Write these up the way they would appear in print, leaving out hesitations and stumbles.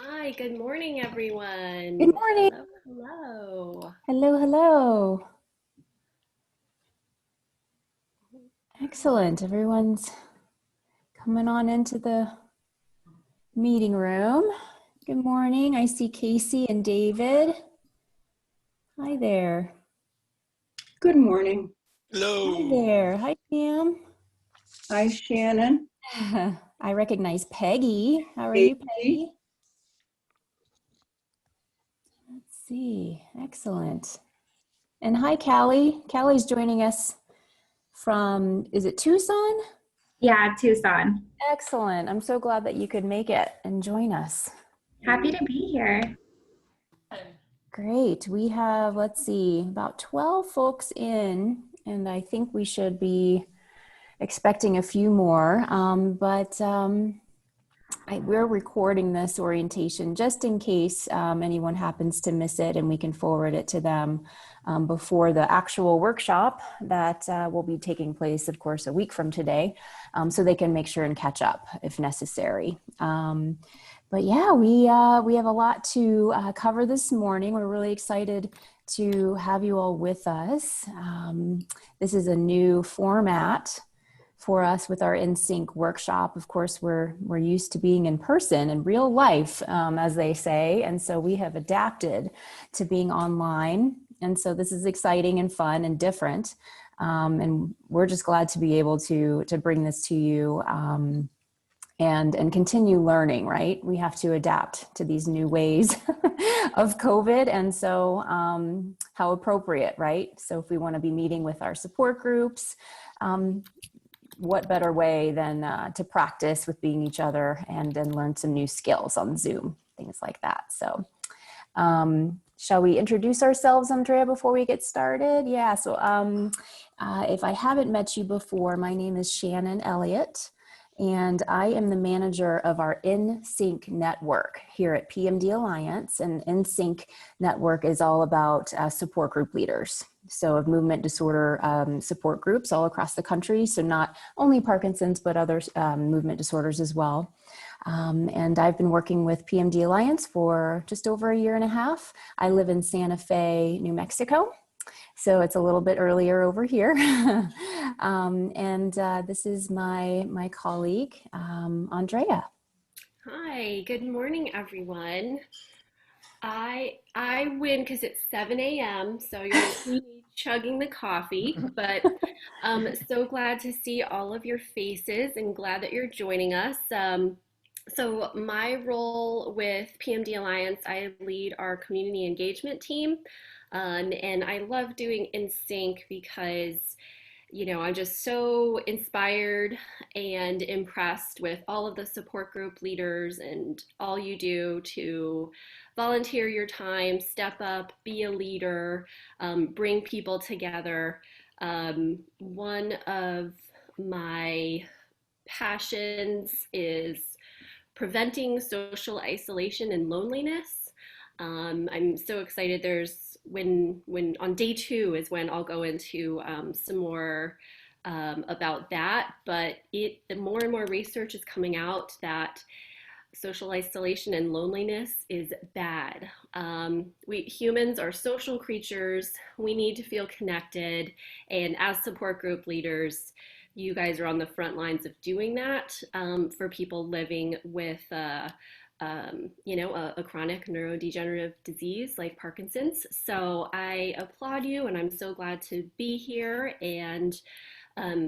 Hi, good morning, Good everyone. morning. Hello, hello. Hello, hello. Excellent. Everyone's coming on into the meeting room. Good morning. I see Casey and David. Hi there. Good morning. Hi Hello. there. Hi, Pam. Hi, Shannon. I recognize Peggy. How are you, Casey. Peggy? Let's see. Excellent. And hi, Callie. Callie's joining us from, is it Tucson? Yeah, Tucson. Excellent. I'm so glad that you could make it and join us. Happy to be here. Great. We have, let's see, about 12 folks in, and I think we should be expecting a few more. We're recording this orientation just in case anyone happens to miss it, and we can forward it to them before the actual workshop that will be taking place, of course, a week from today, so they can make sure and catch up if necessary. But yeah, we have a lot to cover this morning. We're really excited to have you all with us. This is a new format for us with our InSync workshop. Of course, we're used to being in person in real life, as they say, and so we have adapted to being online. And so this is exciting and fun and different, and we're just glad to be able to bring this to you. And continue learning, right? We have to adapt to these new ways of COVID. And so how appropriate, right? So if we want to be meeting with our support groups, what better way than to practice with being each other and then learn some new skills on Zoom, things like that. So shall we introduce ourselves, Andrea, before we get started? Yeah, so if I haven't met you before, my name is Shannon Elliott. And I am the manager of our InSync network here at PMD Alliance. And InSync network is all about support group leaders. So of movement disorder support groups all across the country. So not only Parkinson's, but other movement disorders as well. And I've been working with PMD Alliance for just over a year and a half. I live in Santa Fe, New Mexico. So it's a little bit earlier over here. This is my colleague, Andrea. Hi, good morning, everyone. I win because it's 7 a.m., so you're gonna see me chugging the coffee, but so glad to see all of your faces and glad that you're joining us. So my role with PMD Alliance, I lead our community engagement team. And I love doing InSync because, I'm just so inspired and impressed with all of the support group leaders and all you do to volunteer your time, step up, be a leader, bring people together. One of my passions is preventing social isolation and loneliness. I'm so excited. When on day 2 is when I'll go into some more about that. But more and more research is coming out that social isolation and loneliness is bad. We humans are social creatures. We need to feel connected, and as support group leaders, you guys are on the front lines of doing that for people living with a chronic neurodegenerative disease like Parkinson's. So I applaud you, and I'm so glad to be here, and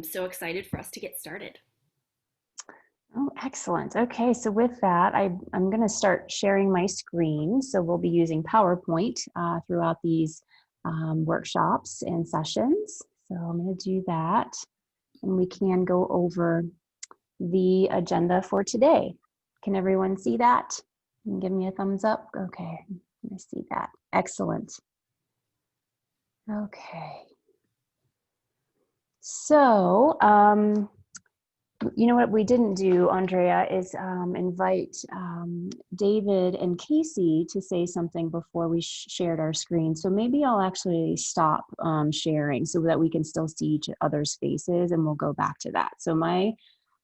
so excited for us to get started. Oh, excellent. Okay, so with that, I'm going to start sharing my screen. So we'll be using PowerPoint throughout these workshops and sessions. So I'm going to do that, and we can go over the agenda for today. Can everyone see that? And give me a thumbs up. Okay, I see that. Excellent. Okay. So, you know what we didn't do, Andrea, is invite David and Casey to say something before we shared our screen. So maybe I'll actually stop sharing so that we can still see each other's faces, and we'll go back to that. So my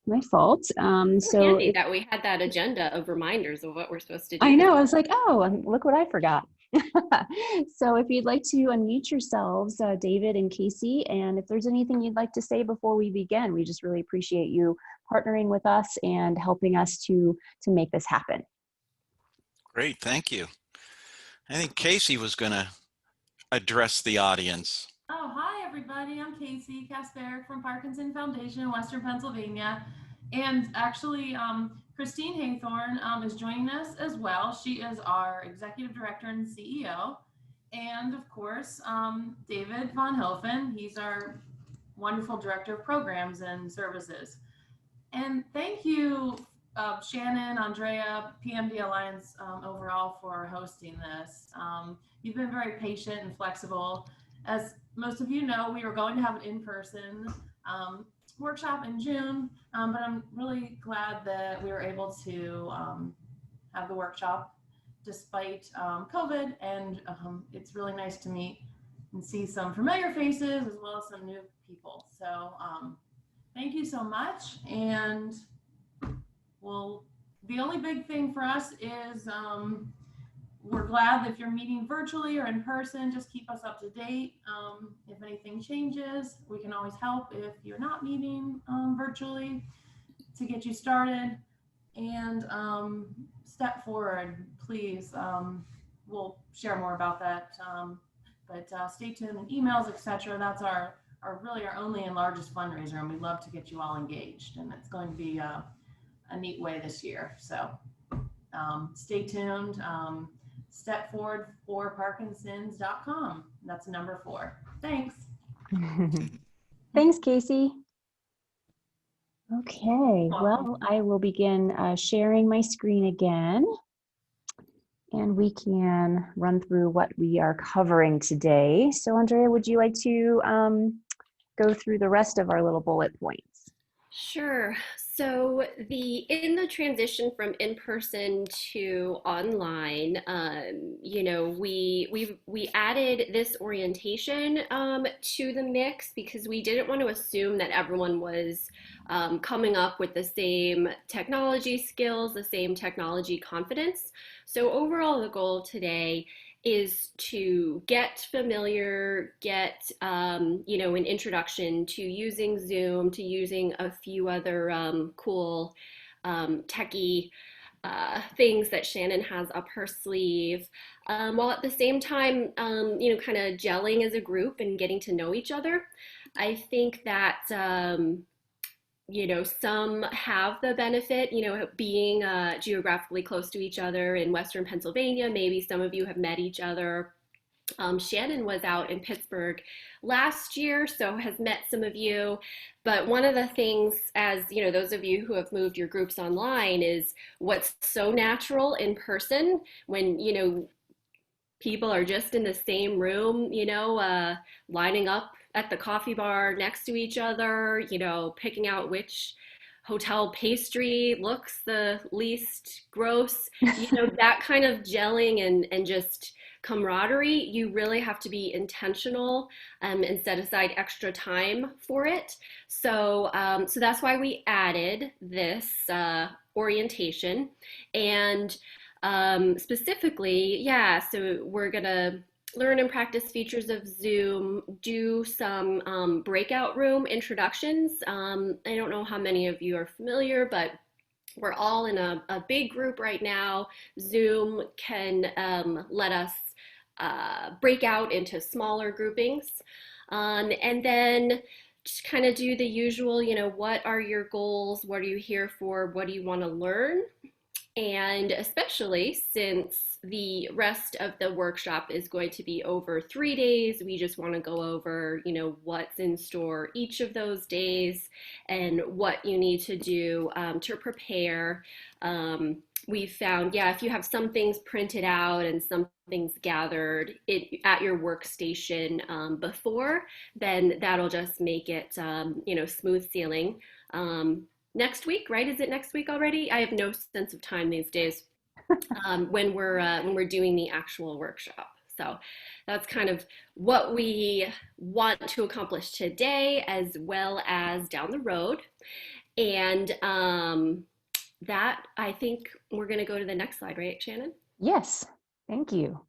my fault. So handy that we had that agenda of reminders of what we're supposed to do I this know, I week. was like, oh, look what I forgot. So if you'd like to unmute yourselves, David and Casey, and if there's anything you'd like to say before we begin, we just really appreciate you partnering with us and helping us to make this happen. Great, thank you. I think Casey was going to address the audience. Oh, hi everybody. I'm Casey Kasperick from Parkinson Foundation in Western Pennsylvania. And actually, Christine Haythorne is joining us as well. She is our Executive Director and CEO. And of course, David Von Hofen. He's our wonderful Director of Programs and Services. And thank you, Shannon, Andrea, PMD Alliance overall for hosting this. You've been very patient and flexible. As most of you know, we were going to have an in-person workshop in June, but I'm really glad that we were able to have the workshop despite COVID, and it's really nice to meet and see some familiar faces as well as some new people. So thank you so much. And well, the only big thing for us is we're glad that if you're meeting virtually or in person, just keep us up to date. If anything changes, we can always help if you're not meeting virtually to get you started. And step forward, please. We'll share more about that. But stay tuned and emails, etc. That's our really our only and largest fundraiser, and we'd love to get you all engaged. And it's going to be a neat way this year. So stay tuned. Step forward for Parkinsons.com. That's number 4. Thanks. Thanks, Casey. Okay, well, I will begin sharing my screen again, and we can run through what we are covering today. So Andrea, would you like to go through the rest of our little bullet points? Sure. So in the transition from in-person to online, we added this orientation to the mix because we didn't want to assume that everyone was coming up with the same technology skills, the same technology confidence. So overall, the goal today is to get familiar, get an introduction to using Zoom, to using a few other cool techie things that Shannon has up her sleeve, while at the same time, kind of gelling as a group and getting to know each other. I think that some have the benefit, being geographically close to each other in Western Pennsylvania. Maybe some of you have met each other. Shannon was out in Pittsburgh last year, so has met some of you. But one of the things, as those of you who have moved your groups online, is what's so natural in person when, people are just in the same room, lining up at the coffee bar next to each other, picking out which hotel pastry looks the least gross, that kind of gelling and just camaraderie. You really have to be intentional and set aside extra time for it. So that's why we added this orientation. And specifically, so we're gonna learn and practice features of Zoom, do some breakout room introductions. I don't know how many of you are familiar, but we're all in a big group right now. Zoom can let us break out into smaller groupings. And then just kind of do the usual, what are your goals? What are you here for? What do you want to learn? And especially since the rest of the workshop is going to be over 3 days, we just want to go over, what's in store each of those days and what you need to do to prepare. We found, if you have some things printed out and some things gathered at your workstation before, then that'll just make it, smooth sailing. Next week, right? Is it next week already? I have no sense of time these days when we're doing the actual workshop. So that's kind of what we want to accomplish today as well as down the road. And that, I think we're going to go to the next slide, right, Shannon? Yes, thank you.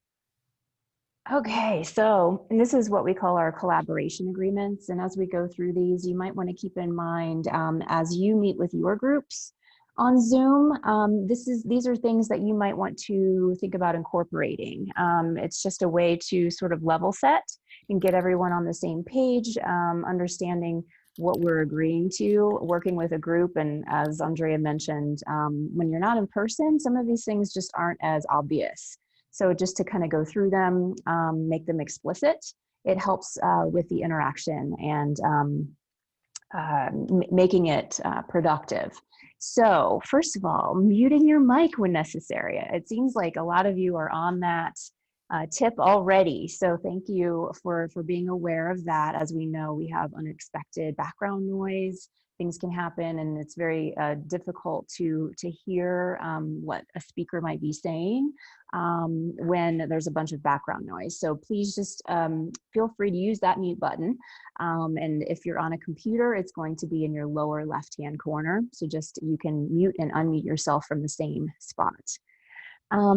Okay, so and this is what we call our collaboration agreements. And as we go through these, you might want to keep in mind as you meet with your groups on Zoom, these are things that you might want to think about incorporating. It's just a way to sort of level set and get everyone on the same page, understanding what we're agreeing to, working with a group. And as Andrea mentioned, when you're not in person, some of these things just aren't as obvious. So just to kind of go through them, make them explicit, it helps with the interaction and making it productive. So first of all, muting your mic when necessary. It seems like a lot of you are on that tip already. So thank you for being aware of that. As we know, we have unexpected background noise. Things can happen, and it's very difficult to hear what a speaker might be saying when there's a bunch of background noise. So please just feel free to use that mute button. And if you're on a computer, it's going to be in your lower left-hand corner. So just you can mute and unmute yourself from the same spot.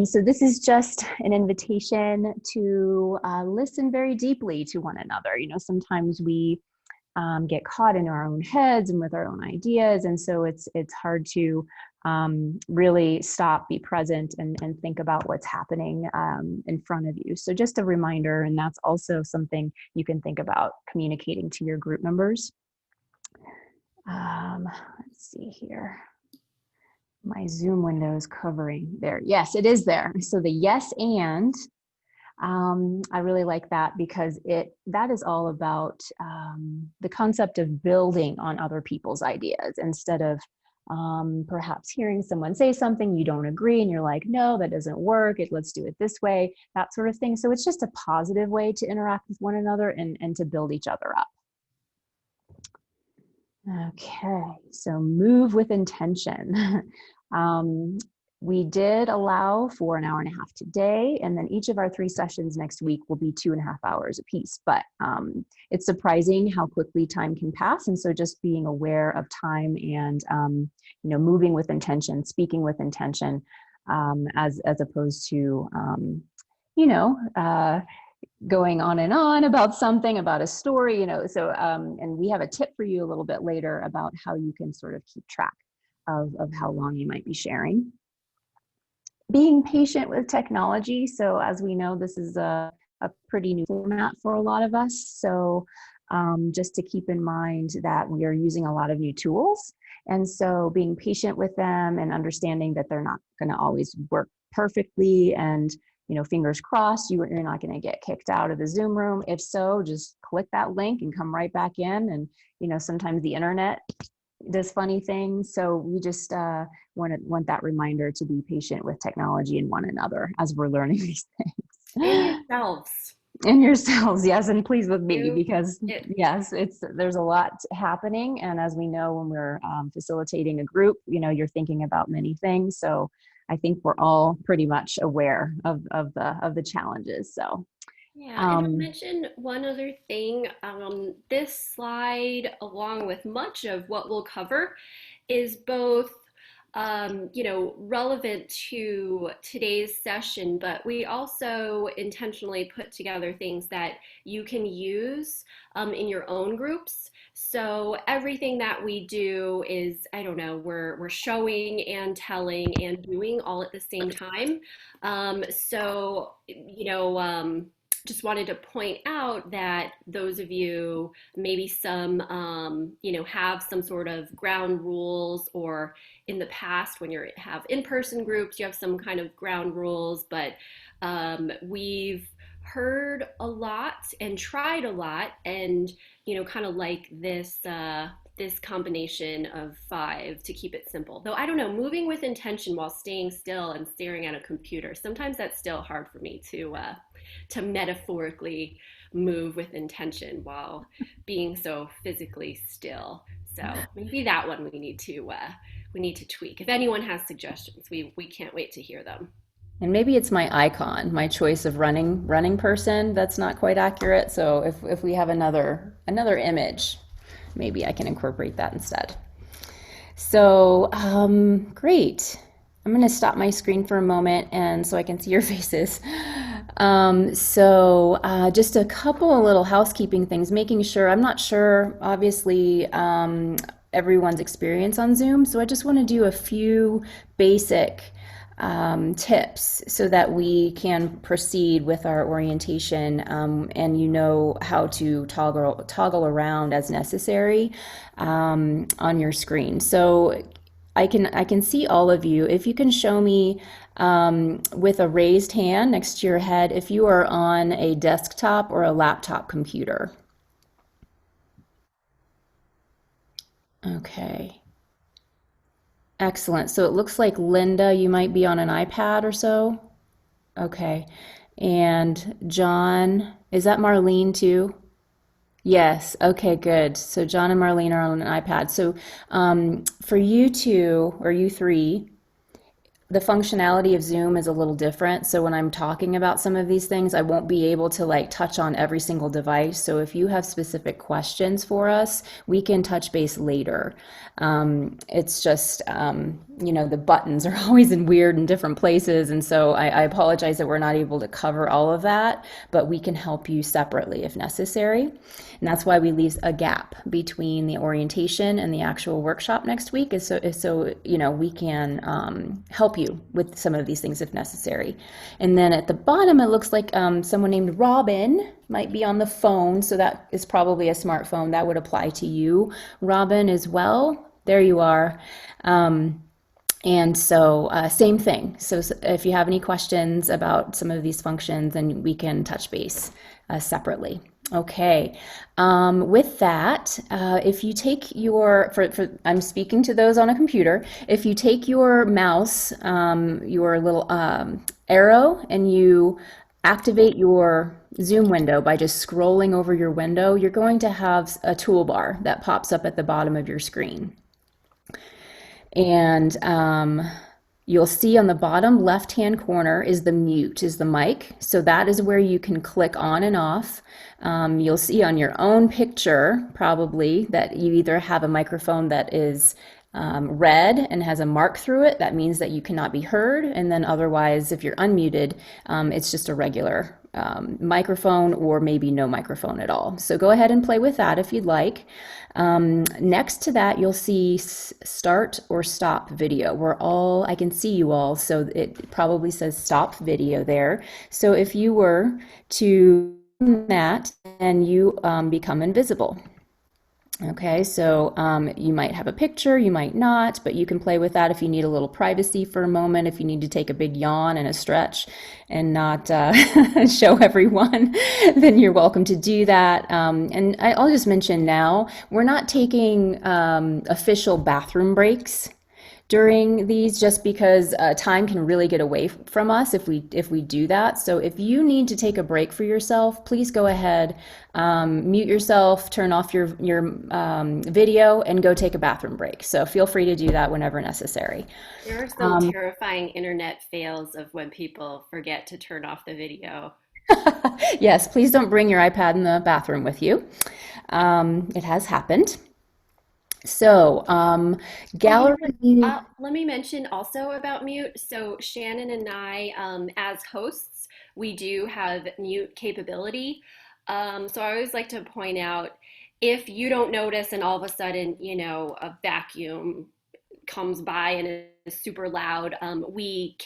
So this is just an invitation to listen very deeply to one another. You know, sometimes we get caught in our own heads and with our own ideas. And so it's hard to really stop, be present, and think about what's happening in front of you. So just a reminder, and that's also something you can think about communicating to your group members. Let's see here. My Zoom window is covering there. Yes, it is there. So the yes and, I really like that because that is all about the concept of building on other people's ideas instead of perhaps hearing someone say something you don't agree and you're like, no, that doesn't work. Let's do it this way, that sort of thing. So it's just a positive way to interact with one another and to build each other up. Okay, so move with intention. We did allow for an hour and a half today, and then each of our 3 sessions next week will be 2.5 hours apiece. But it's surprising how quickly time can pass, and so just being aware of time and you know, moving with intention, speaking with intention, as opposed to you know, going on and on about something, about a story, you know. So and we have a tip for you a little bit later about how you can sort of keep track of how long you might be sharing. Being patient with technology. So as we know, this is a pretty new format for a lot of us. So just to keep in mind that we are using a lot of new tools. And so being patient with them and understanding that they're not going to always work perfectly, and you know, fingers crossed, you're not going to get kicked out of the Zoom room. If so, just click that link and come right back in. And you know, sometimes the internet does funny things. So we just want that reminder to be patient with technology and one another as we're learning these things. And yourselves. And yourselves, yes, and please with me, because yes, there's a lot happening. And as we know, when we're facilitating a group, you know, you're thinking about many things. So I think we're all pretty much aware of the challenges. So yeah, and I'll mention one other thing. This slide, along with much of what we'll cover, is both you know, relevant to today's session, but we also intentionally put together things that you can use in your own groups. So everything that we do is, I don't know, we're showing and telling and doing all at the same time. So, you know, just wanted to point out that those of you, maybe some, you know, have some sort of ground rules, or in the past when you have in-person groups, you have some kind of ground rules, but we've heard a lot and tried a lot, and, you know, kind of like this, this combination of 5 to keep it simple. Though I don't know, moving with intention while staying still and staring at a computer, sometimes that's still hard for me to metaphorically move with intention while being so physically still. So maybe that one we need to tweak. If anyone has suggestions, we can't wait to hear them. And maybe it's my icon, my choice of running person, that's not quite accurate. So if we have another image, maybe I can incorporate that instead. So, great. I'm going to stop my screen for a moment and so I can see your faces. Just a couple of little housekeeping things, making sure, I'm not sure, obviously, everyone's experience on Zoom. So I just want to do a few basic tips so that we can proceed with our orientation, and you know how to toggle around as necessary on your screen. So I can see all of you. If you can show me with a raised hand next to your head if you are on a desktop or a laptop computer. Okay. Excellent. So it looks like Linda, you might be on an iPad or so. Okay. And John, is that Marlene too? Yes. Okay, good. So John and Marlene are on an iPad. So for you two or you three, the functionality of Zoom is a little different. So when I'm talking about some of these things, I won't be able to like touch on every single device. So if you have specific questions for us, we can touch base later. It's just, the buttons are always in weird and different places. And so I apologize that we're not able to cover all of that, but we can help you separately if necessary. And that's why we leave a gap between the orientation and the actual workshop next week, is so we can help you with some of these things if necessary. And then at the bottom, it looks like someone named Robin might be on the phone, so that is probably a smartphone. That would apply to you, Robin, as well. There you are. Same thing. So if you have any questions about some of these functions, then we can touch base separately. Okay. With that, if you take your, I'm speaking to those on a computer. If you take your mouse, your little arrow, and you activate your Zoom window by just scrolling over your window, you're going to have a toolbar that pops up at the bottom of your screen. And you'll see on the bottom left-hand corner is the mute, is the mic. So that is where you can click on and off. You'll see on your own picture probably that you either have a microphone that is red and has a mark through it. That means that you cannot be heard. And then otherwise, if you're unmuted, it's just a regular microphone or maybe no microphone at all. So go ahead and play with that if you'd like. Next to that, you'll see start or stop video. I can see you all, so it probably says stop video there. So if you were to do that, then you become invisible. Okay, so you might have a picture, you might not, but you can play with that if you need a little privacy for a moment, if you need to take a big yawn and a stretch and not show everyone, then you're welcome to do that. And I'll just mention now, we're not taking official bathroom breaks during these, just because time can really get away from us if we do that. So if you need to take a break for yourself, please go ahead, mute yourself, turn off your video, and go take a bathroom break. So feel free to do that whenever necessary. There are some terrifying internet fails of when people forget to turn off the video. Yes, please don't bring your iPad in the bathroom with you. It has happened. So, gallery. Let me mention also about mute. So Shannon and I, as hosts, we do have mute capability. So I always like to point out, if you don't notice and all of a sudden, a vacuum comes by and is super loud, we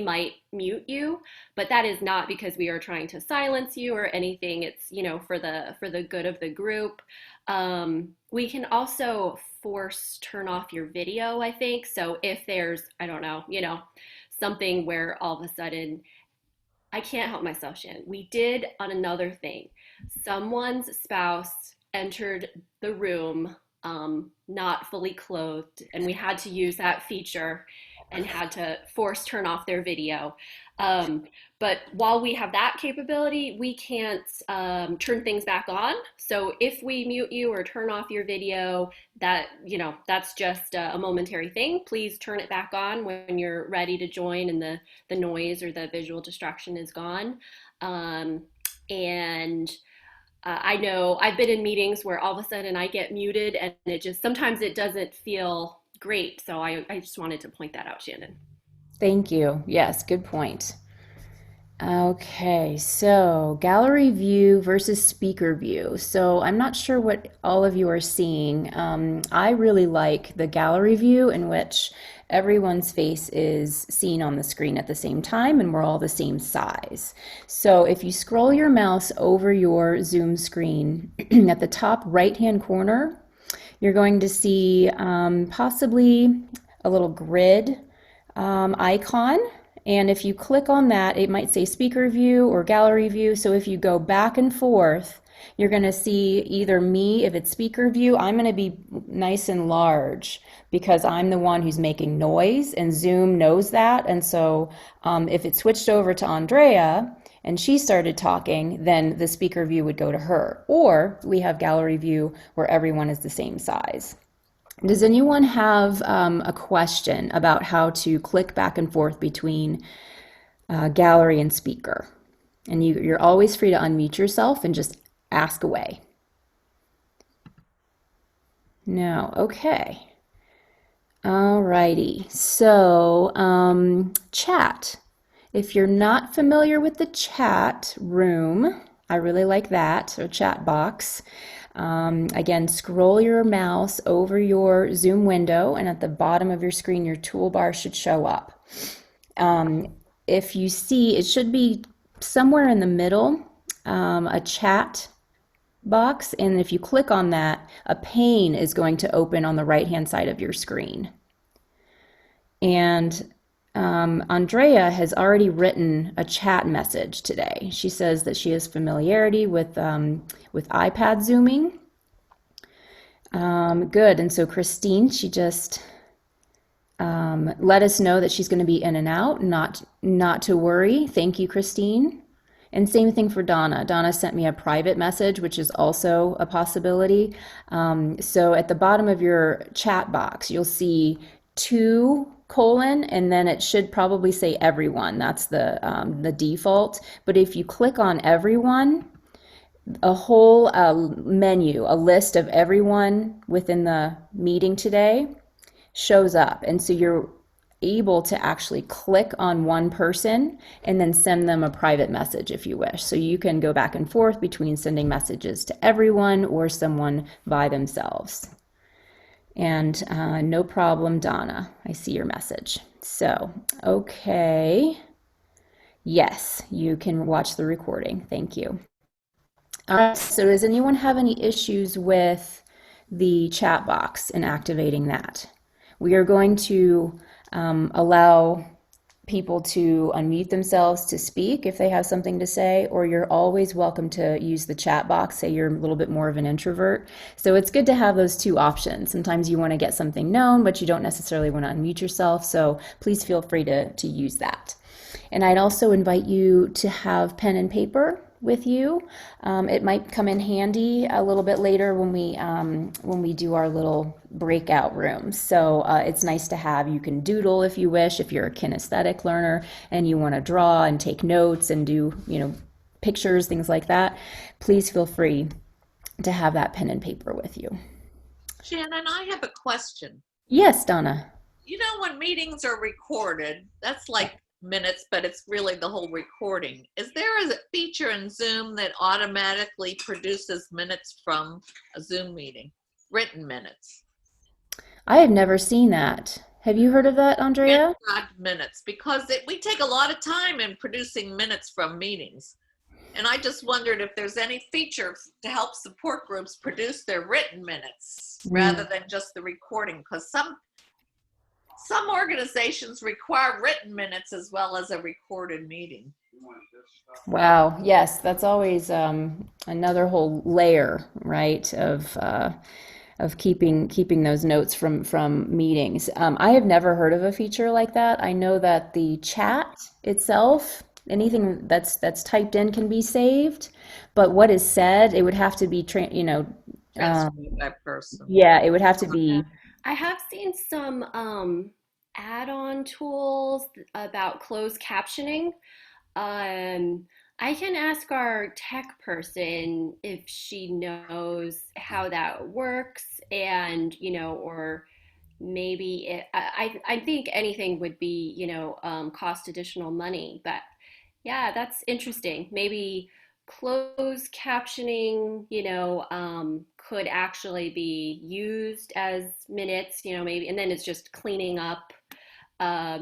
might mute you, but that is not because we are trying to silence you or anything. It's, for the good of the group. We can also turn off your video, I think. So if there's, I don't know, something where all of a sudden, I can't help myself, Shannon. We did on another thing. Someone's spouse entered the room not fully clothed, and we had to use that feature and had to turn off their video. But while we have that capability, we can't turn things back on. So if we mute you or turn off your video, that's just a momentary thing. Please turn it back on when you're ready to join and the noise or the visual distraction is gone. And I know I've been in meetings where all of a sudden I get muted and it just sometimes it doesn't feel great. So I just wanted to point that out, Shannon. Thank you. Yes, good point. Okay, so gallery view versus speaker view. So I'm not sure what all of you are seeing. I really like the gallery view in which everyone's face is seen on the screen at the same time and we're all the same size. So if you scroll your mouse over your Zoom screen at the top right-hand corner, you're going to see possibly a little grid icon. And if you click on that, it might say speaker view or gallery view. So if you go back and forth, you're going to see either me, if it's speaker view, I'm going to be nice and large because I'm the one who's making noise and Zoom knows that. And so if it switched over to Andrea and she started talking, then the speaker view would go to her. Or we have gallery view where everyone is the same size. Does anyone have a question about how to click back and forth between gallery and speaker? And you're always free to unmute yourself and just ask away. No, okay. All righty, so chat. If you're not familiar with the chat room, I really like that, or chat box. Again, scroll your mouse over your Zoom window and at the bottom of your screen, your toolbar should show up. If you see, it should be somewhere in the middle, a chat box. And if you click on that, a pane is going to open on the right-hand side of your screen. And Andrea has already written a chat message today. She says that she has familiarity with iPad Zooming. Good. And so Christine, she just let us know that she's going to be in and out, not to worry. Thank you, Christine. And same thing for Donna. Donna sent me a private message, which is also a possibility. So at the bottom of your chat box, you'll see 2:, and then it should probably say everyone. That's the default. But if you click on everyone, a whole menu, a list of everyone within the meeting today shows up. And so you're able to actually click on one person and then send them a private message if you wish. So you can go back and forth between sending messages to everyone or someone by themselves. And no problem, Donna. I see your message. So, okay. Yes, you can watch the recording. Thank you. All right, so does anyone have any issues with the chat box and activating that? We are going to allow people to unmute themselves to speak if they have something to say, or you're always welcome to use the chat box, say you're a little bit more of an introvert. So it's good to have those two options. Sometimes you want to get something known, but you don't necessarily want to unmute yourself. So please feel free to use that. And I'd also invite you to have pen and paper with you. It might come in handy a little bit later when we do our little breakout rooms. So it's nice to have. You can doodle if you wish, if you're a kinesthetic learner and you want to draw and take notes and do, pictures, things like that. Please feel free to have that pen and paper with you. Shannon, I have a question. Yes, Donna. When meetings are recorded, that's like minutes, but it's really the whole recording. Is there a feature in Zoom that automatically produces minutes from a Zoom meeting, written minutes? I have never seen that. Have you heard of that, Andrea? Minutes, because we take a lot of time in producing minutes from meetings. And I just wondered if there's any feature to help support groups produce their written minutes rather than just the recording, because some organizations require written minutes as well as a recorded meeting. Wow. Yes, that's always another whole layer, right, of keeping those notes from meetings. I have never heard of a feature like that. I know that the chat itself, anything that's typed in can be saved, but what is said, it would have to be transcribed by person. Yeah, it would have to be. I have seen some add-on tools about closed captioning. I can ask our tech person if she knows how that works and, or maybe I think anything would be, cost additional money. But yeah, that's interesting. Maybe closed captioning, could actually be used as minutes, maybe, and then it's just cleaning up, a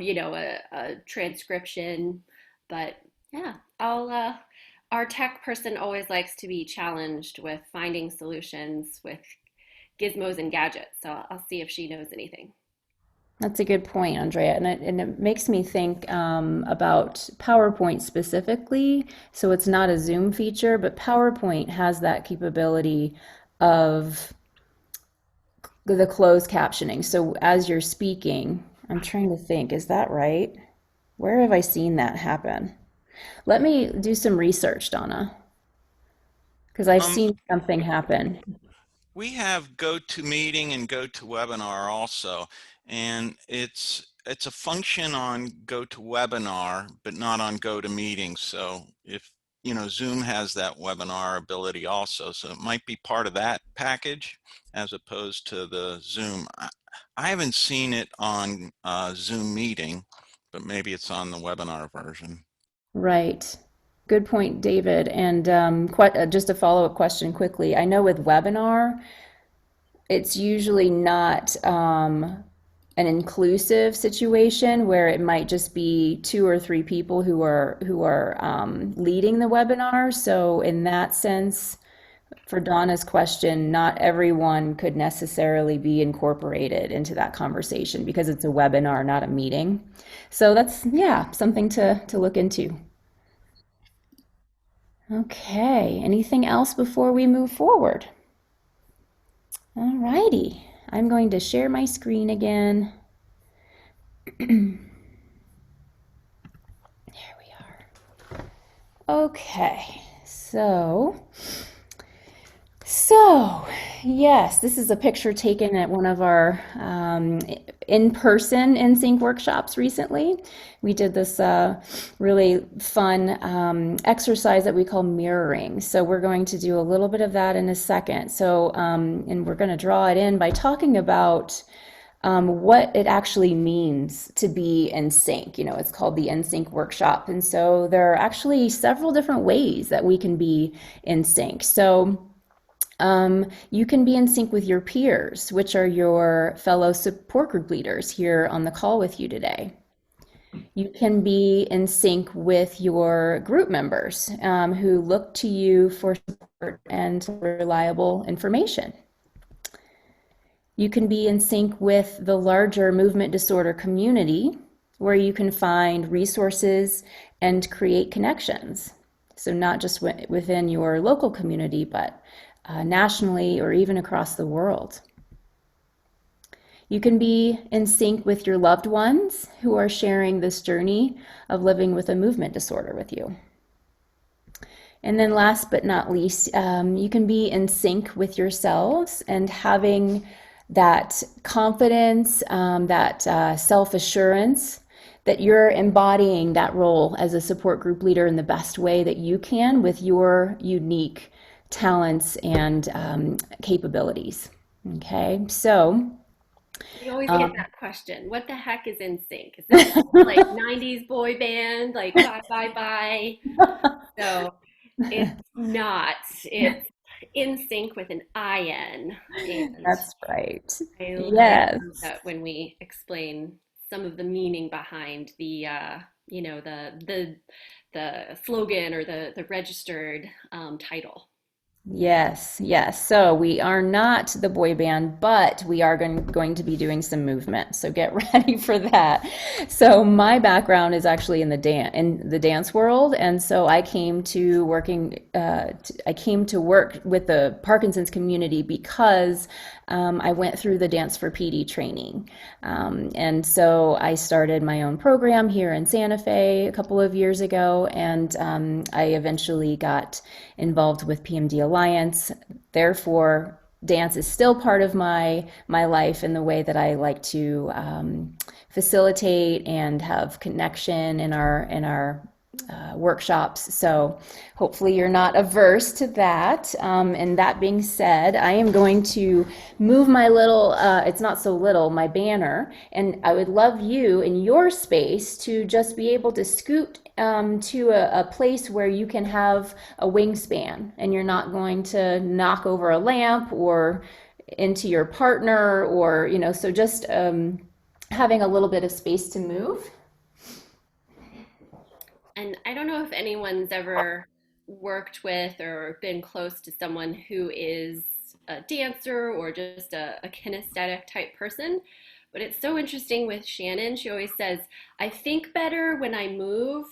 transcription. But yeah, our tech person always likes to be challenged with finding solutions with gizmos and gadgets. So I'll see if she knows anything. That's a good point, Andrea. And it makes me think about PowerPoint specifically. So it's not a Zoom feature, but PowerPoint has that capability of the closed captioning. So as you're speaking, I'm trying to think, is that right? Where have I seen that happen? Let me do some research, Donna, because I've Um, seen something happen. we have GoToMeeting and GoToWebinar also, and it's a function on GoToWebinar, but not on GoToMeeting. So if Zoom has that webinar ability also, so it might be part of that package as opposed to the Zoom. I haven't seen it on Zoom Meeting, but maybe it's on the webinar version. Right. Good point, David. And just a follow-up question quickly. I know with webinar, it's usually not an inclusive situation where it might just be 2 or 3 people who are leading the webinar. So in that sense, for Donna's question, not everyone could necessarily be incorporated into that conversation because it's a webinar, not a meeting. So that's, yeah, something to look into. Okay, anything else before we move forward? All righty, I'm going to share my screen again. There we are. Okay, so yes, this is a picture taken at one of our in-person NSYNC workshops recently. We did this really fun exercise that we call mirroring. So we're going to do a little bit of that in a second. So, and we're going to draw it in by talking about what it actually means to be in sync. It's called the NSYNC workshop. And so there are actually several different ways that we can be in sync. So you can be in sync with your peers, which are your fellow support group leaders here on the call with you today. You can be in sync with your group members who look to you for support and reliable information. You can be in sync with the larger movement disorder community, where you can find resources and create connections. So not just within your local community, but nationally or even across the world. You can be in sync with your loved ones who are sharing this journey of living with a movement disorder with you. And then last but not least, you can be in sync with yourselves and having that confidence, that self-assurance that you're embodying that role as a support group leader in the best way that you can with your unique talents and capabilities. Okay, so We always get that question. What the heck is in sync? Is this like 90s boy band, like bye bye bye? So it's not. It's in sync with an IN. And that's right. I Yes. love that when we explain some of the meaning behind the the slogan or the registered title. Yes, yes. So we are not the boy band, but we are going to be doing some movement. So get ready for that. So my background is actually in the dance world, and so I came to work with the Parkinson's community because I went through the Dance for PD training, and so I started my own program here in Santa Fe a couple of years ago, and I eventually got involved with PMD Alliance. Therefore, dance is still part of my life in the way that I like to facilitate and have connection in our workshops. So hopefully you're not averse to that. And that being said, I am going to move my little, it's not so little, my banner. And I would love you in your space to just be able to scoot to a place where you can have a wingspan and you're not going to knock over a lamp or into your partner or, you know, so just having a little bit of space to move. And I don't know if anyone's ever worked with or been close to someone who is a dancer or just a kinesthetic type person, but it's so interesting with Shannon. She always says, I think better when I move.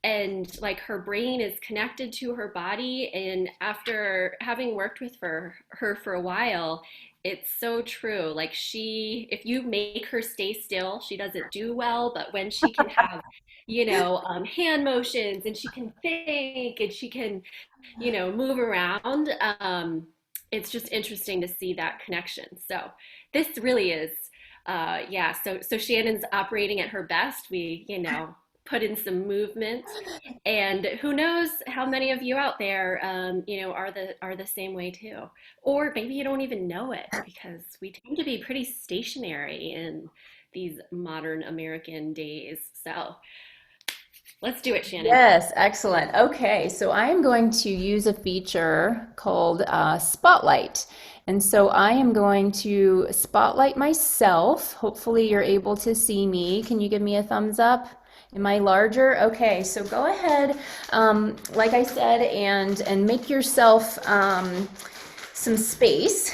And like her brain is connected to her body. And after having worked with her for a while, it's so true. Like if you make her stay still, she doesn't do well. But when she can have, hand motions and she can think and she can, move around, it's just interesting to see that connection. So this really is, yeah. So Shannon's operating at her best. We, put in some movement, and who knows how many of you out there, are the same way too, or maybe you don't even know it because we tend to be pretty stationary in these modern American days. So let's do it, Shannon. Yes, excellent. Okay, so I am going to use a feature called Spotlight. And so I am going to spotlight myself. Hopefully you're able to see me. Can you give me a thumbs up? Am I larger? Okay, so go ahead, like I said, and make yourself some space.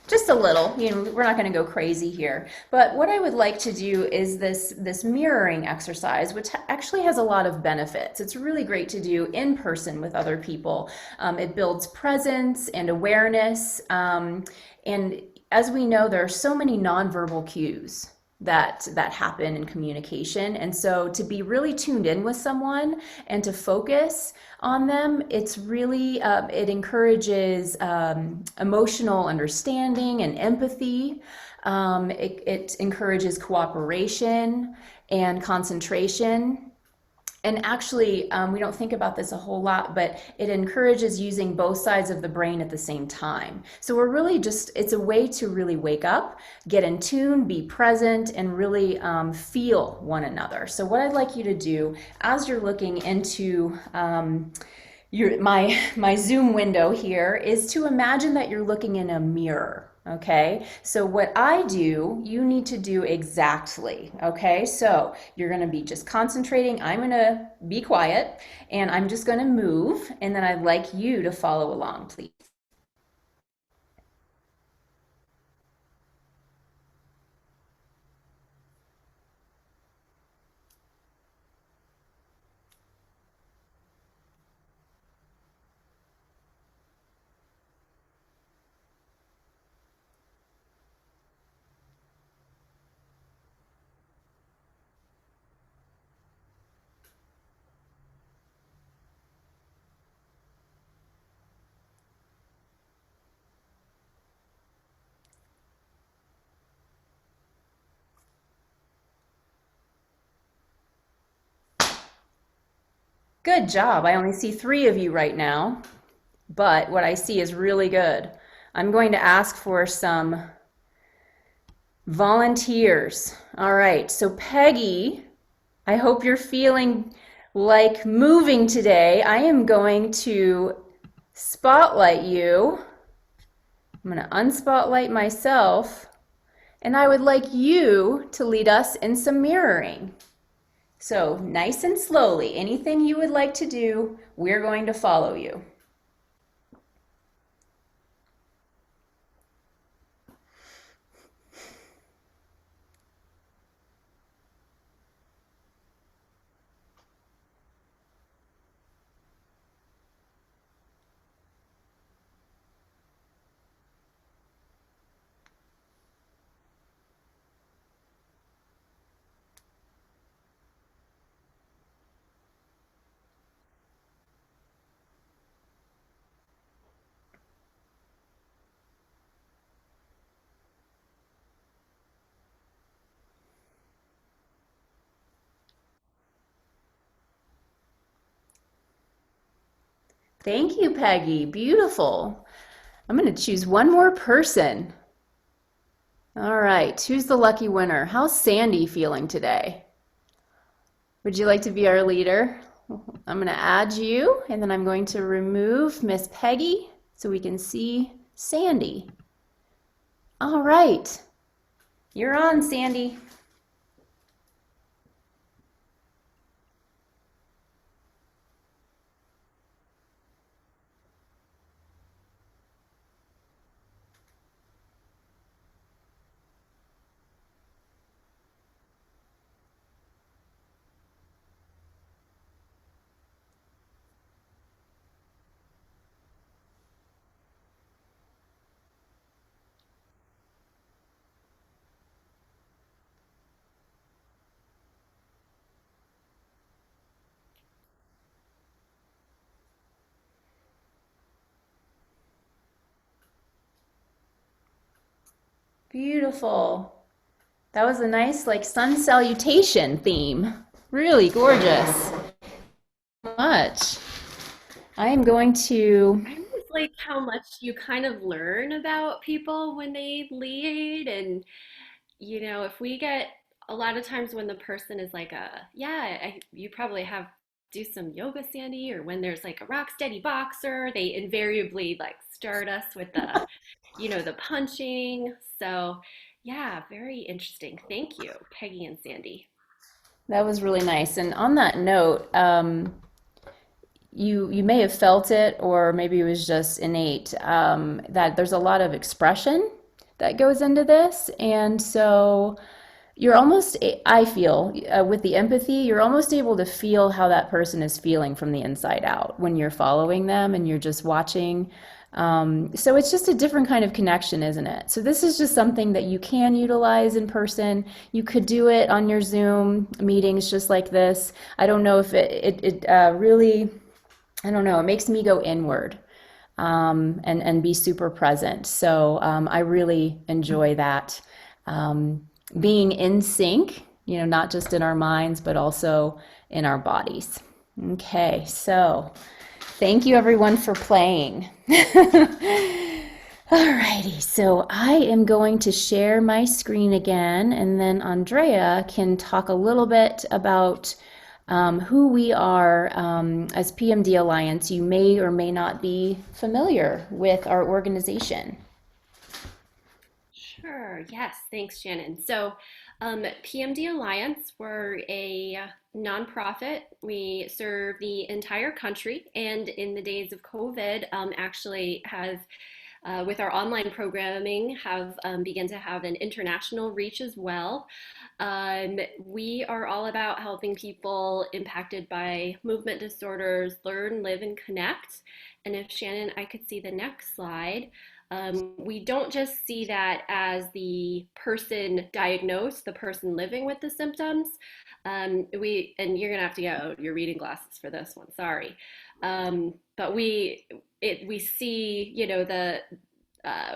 Just a little, we're not going to go crazy here. But what I would like to do is this mirroring exercise, which actually has a lot of benefits. It's really great to do in person with other people. It builds presence and awareness. And as we know, there are so many nonverbal cues that happen in communication. And so to be really tuned in with someone and to focus on them, it's really, it encourages emotional understanding and empathy. It encourages cooperation and concentration. And actually, we don't think about this a whole lot, but it encourages using both sides of the brain at the same time. So we're really it's a way to really wake up, get in tune, be present, and really feel one another. So what I'd like you to do as you're looking into my Zoom window here is to imagine that you're looking in a mirror. Okay, so what I do, you need to do exactly. Okay, so you're going to be just concentrating. I'm going to be quiet and I'm just going to move, and then I'd like you to follow along, please. Good job. I only see 3 of you right now, but what I see is really good. I'm going to ask for some volunteers. All right, so Peggy, I hope you're feeling like moving today. I am going to spotlight you. I'm going to unspotlight myself, and I would like you to lead us in some mirroring. So nice and slowly, anything you would like to do, we're going to follow you. Thank you, Peggy. Beautiful. I'm going to choose one more person. All right, who's the lucky winner? How's Sandy feeling today? Would you like to be our leader? I'm going to add you, and then I'm going to remove Miss Peggy so we can see Sandy. All right, you're on, Sandy. Beautiful. That was a nice like sun salutation theme. Really gorgeous. Much. I am going to, I always like how much you kind of learn about people when they lead. And, if we get a lot of times when the person is like, you probably have do some yoga, Sandy, or when there's like a rock steady boxer, they invariably like start us with the punching. So, yeah, very interesting. Thank you, Peggy and Sandy. that was really nice. And on that note, you may have felt it, or maybe it was just innate, that there's a lot of expression that goes into this. And so you're almost, I feel, with the empathy, you're almost able to feel how that person is feeling from the inside out when you're following them and you're just watching. So it's just a different kind of connection, isn't it? So this is just something that you can utilize in person. You could do it on your Zoom meetings just like this. I don't know if it really, I don't know, it makes me go inward, and be super present. So I really enjoy that. Being in sync, not just in our minds, but also in our bodies. Okay, so thank you everyone for playing. Alrighty, so I am going to share my screen again, and then Andrea can talk a little bit about who we are as PMD Alliance. You may or may not be familiar with our organization. Sure. Yes. Thanks, Shannon. So, PMD Alliance, we're a nonprofit. We serve the entire country, and in the days of COVID, actually have, with our online programming, have begun to have an international reach as well. We are all about helping people impacted by movement disorders learn, live, and connect. And if Shannon, I could see the next slide. We don't just see that as the person diagnosed, the person living with the symptoms. And you're gonna have to get out your reading glasses for this one. Sorry, but we see,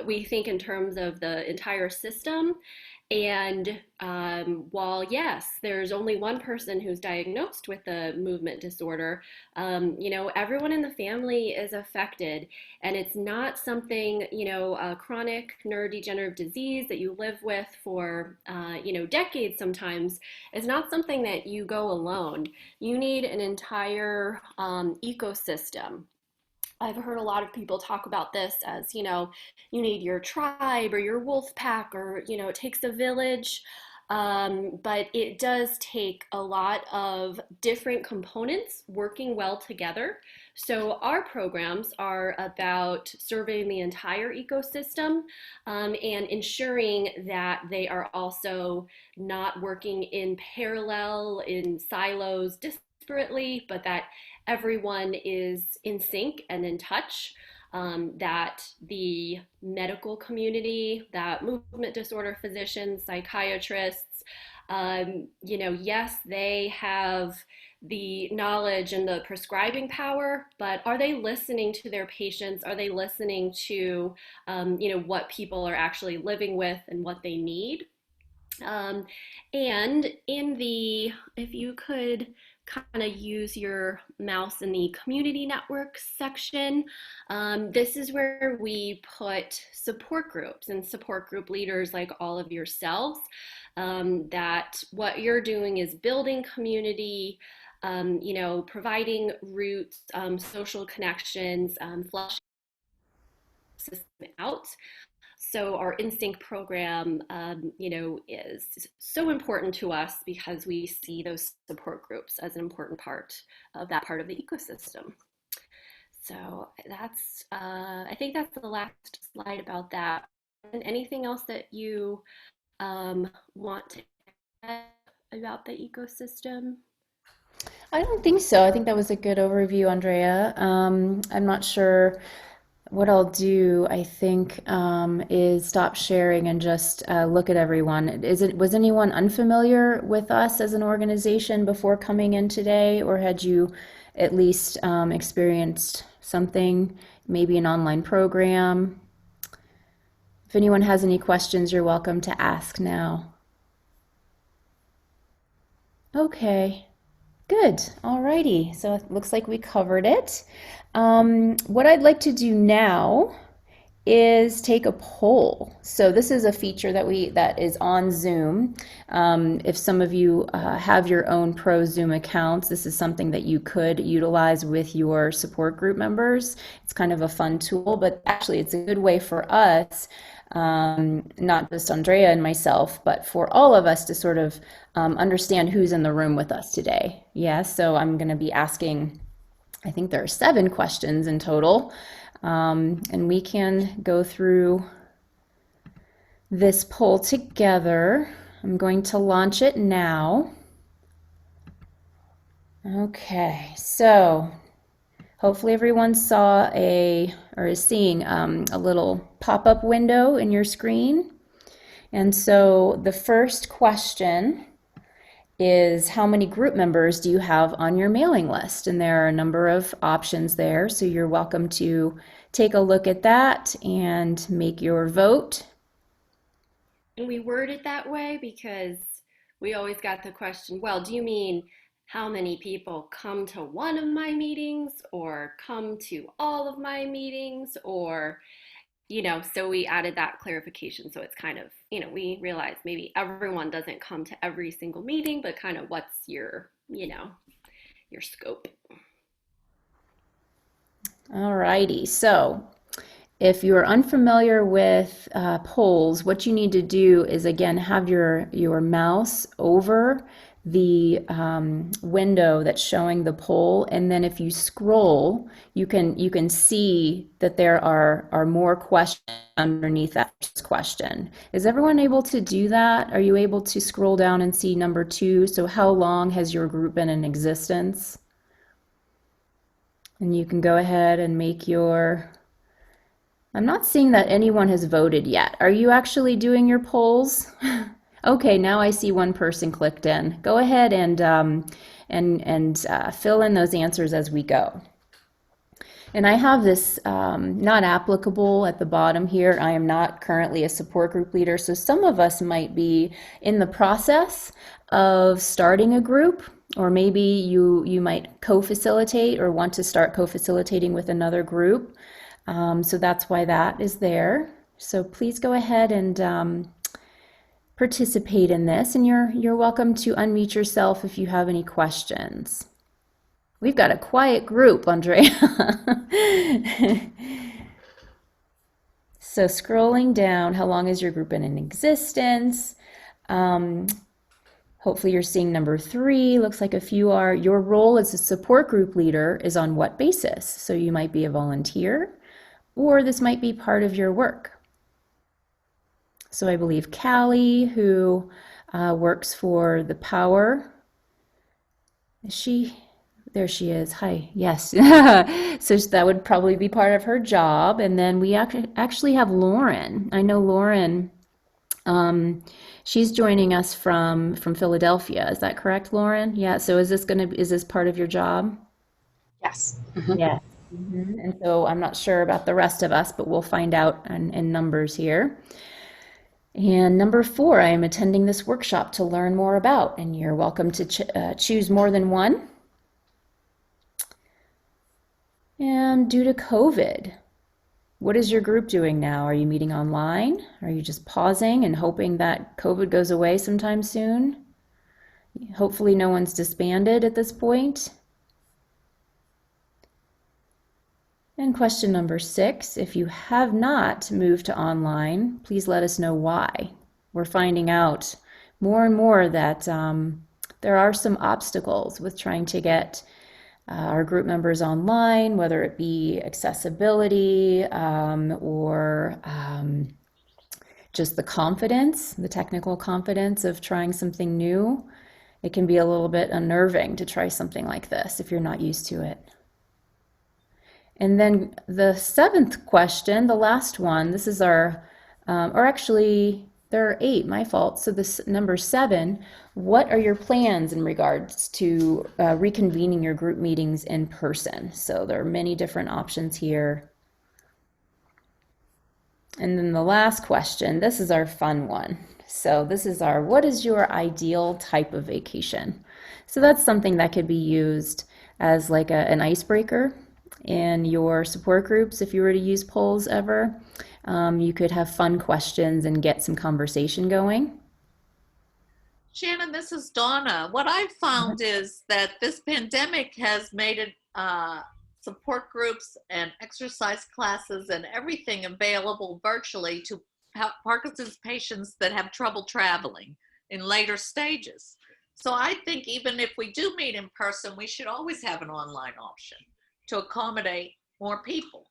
we think in terms of the entire system. And while, yes, there's only one person who's diagnosed with the movement disorder, everyone in the family is affected. And it's not something, a chronic neurodegenerative disease that you live with for, decades sometimes. It's not something that you go alone. You need an entire ecosystem. I've heard a lot of people talk about this as, you need your tribe or your wolf pack, or, it takes a village. But it does take a lot of different components working well together. So our programs are about surveying the entire ecosystem, and ensuring that they are also not working in parallel, in silos, disparately, but that everyone is in sync and in touch. That the medical community, that movement disorder physicians, psychiatrists, yes, they have the knowledge and the prescribing power, but are they listening to their patients? Are they listening to, what people are actually living with and what they need? Um, and if you could kind of use your mouse in the community network section, this is where we put support groups and support group leaders like all of yourselves. That what you're doing is building community, providing roots, social connections, fleshing the system out. So our Instinct program, is so important to us because we see those support groups as an important part of that part of the ecosystem. So I think that's the last slide about that. And anything else that you want to add about the ecosystem? I don't think so. I think that was a good overview, Andrea. I'm not sure what I'll do, I think, is stop sharing and just look at everyone. Was anyone unfamiliar with us as an organization before coming in today, or had you at least experienced something, maybe an online program? If anyone has any questions, you're welcome to ask now. Okay. Good. Alrighty. So it looks like we covered it. What I'd like to do now is take a poll. So this is a feature that is on Zoom. If some of you have your own pro Zoom accounts, this is something that you could utilize with your support group members. It's kind of a fun tool, but actually it's a good way for us, not just Andrea and myself, but for all of us to sort of understand who's in the room with us today. Yeah, so I'm going to be asking, I think there are 7 questions in total. And we can go through this poll together. I'm going to launch it now. Okay, so hopefully everyone saw or is seeing a little pop-up window in your screen. And so the first question is, how many group members do you have on your mailing list? And there are a number of options there, so you're welcome to take a look at that and make your vote. And we word it that way because we always got the question, well, do you mean how many people come to one of my meetings or come to all of my meetings, or so we added that clarification. So it's kind of, we realized maybe everyone doesn't come to every single meeting, but kind of what's your scope. All righty. So if you're unfamiliar with polls, what you need to do is, again, have your mouse over the window that's showing the poll, and then if you scroll, you can see that there are more questions underneath that first question. Is everyone able to do that? Are you able to scroll down and see number 2? So how long has your group been in existence? And you can go ahead and make your... I'm not seeing that anyone has voted yet. Are you actually doing your polls? Okay, now I see one person clicked in. Go ahead and fill in those answers as we go. And I have this not applicable at the bottom here. I am not currently a support group leader, so some of us might be in the process of starting a group, or maybe you might co-facilitate or want to start co-facilitating with another group. So that's why that is there. So please go ahead and participate in this, and you're welcome to unmute yourself if you have any questions. We've got a quiet group, Andrea. So scrolling down, how long has your group been in existence? Hopefully you're seeing number 3. Looks like a few are. Your role as a support group leader is on what basis? So you might be a volunteer, or this might be part of your work. So I believe Callie, who works for the Power, there she is. Hi. Yes. So that would probably be part of her job. And then we actually have Lauren. I know Lauren, she's joining us from Philadelphia. Is that correct, Lauren? Yeah. So is this part of your job? Yes. Yes. And so I'm not sure about the rest of us, but we'll find out in numbers here. And number 4, I am attending this workshop to learn more about, and you're welcome to choose more than one. And due to COVID, what is your group doing now? Are you meeting online? Are you just pausing and hoping that COVID goes away sometime soon? Hopefully no one's disbanded at this point. And question number 6, if you have not moved to online, please let us know why. We're finding out more and more that there are some obstacles with trying to get our group members online, whether it be accessibility or just the confidence, the technical confidence of trying something new. It can be a little bit unnerving to try something like this if you're not used to it. And then the 7th question, the last one, this is our, or actually there are 8, my fault. So this number 7, what are your plans in regards to reconvening your group meetings in person? So there are many different options here. And then the last question, this is our fun one. So this is our, what is your ideal type of vacation? So that's something that could be used as like an icebreaker in your support groups. If you were to use polls ever, you could have fun questions and get some conversation going. Shannon, this is Donna. What I've found is that this pandemic has made it support groups and exercise classes and everything available virtually to Parkinson's patients that have trouble traveling in later stages. So I think even if we do meet in person, we should always have an online option to accommodate more people.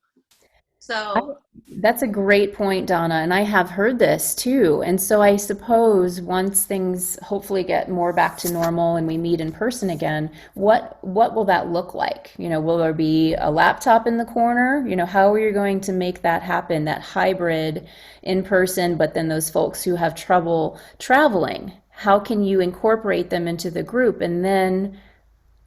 So that's a great point, Donna, and I have heard this too. And so I suppose once things hopefully get more back to normal and we meet in person again, what will that look like? You know, will there be a laptop in the corner? You know, how are you going to make that happen, that hybrid in person, but then those folks who have trouble traveling, how can you incorporate them into the group? And then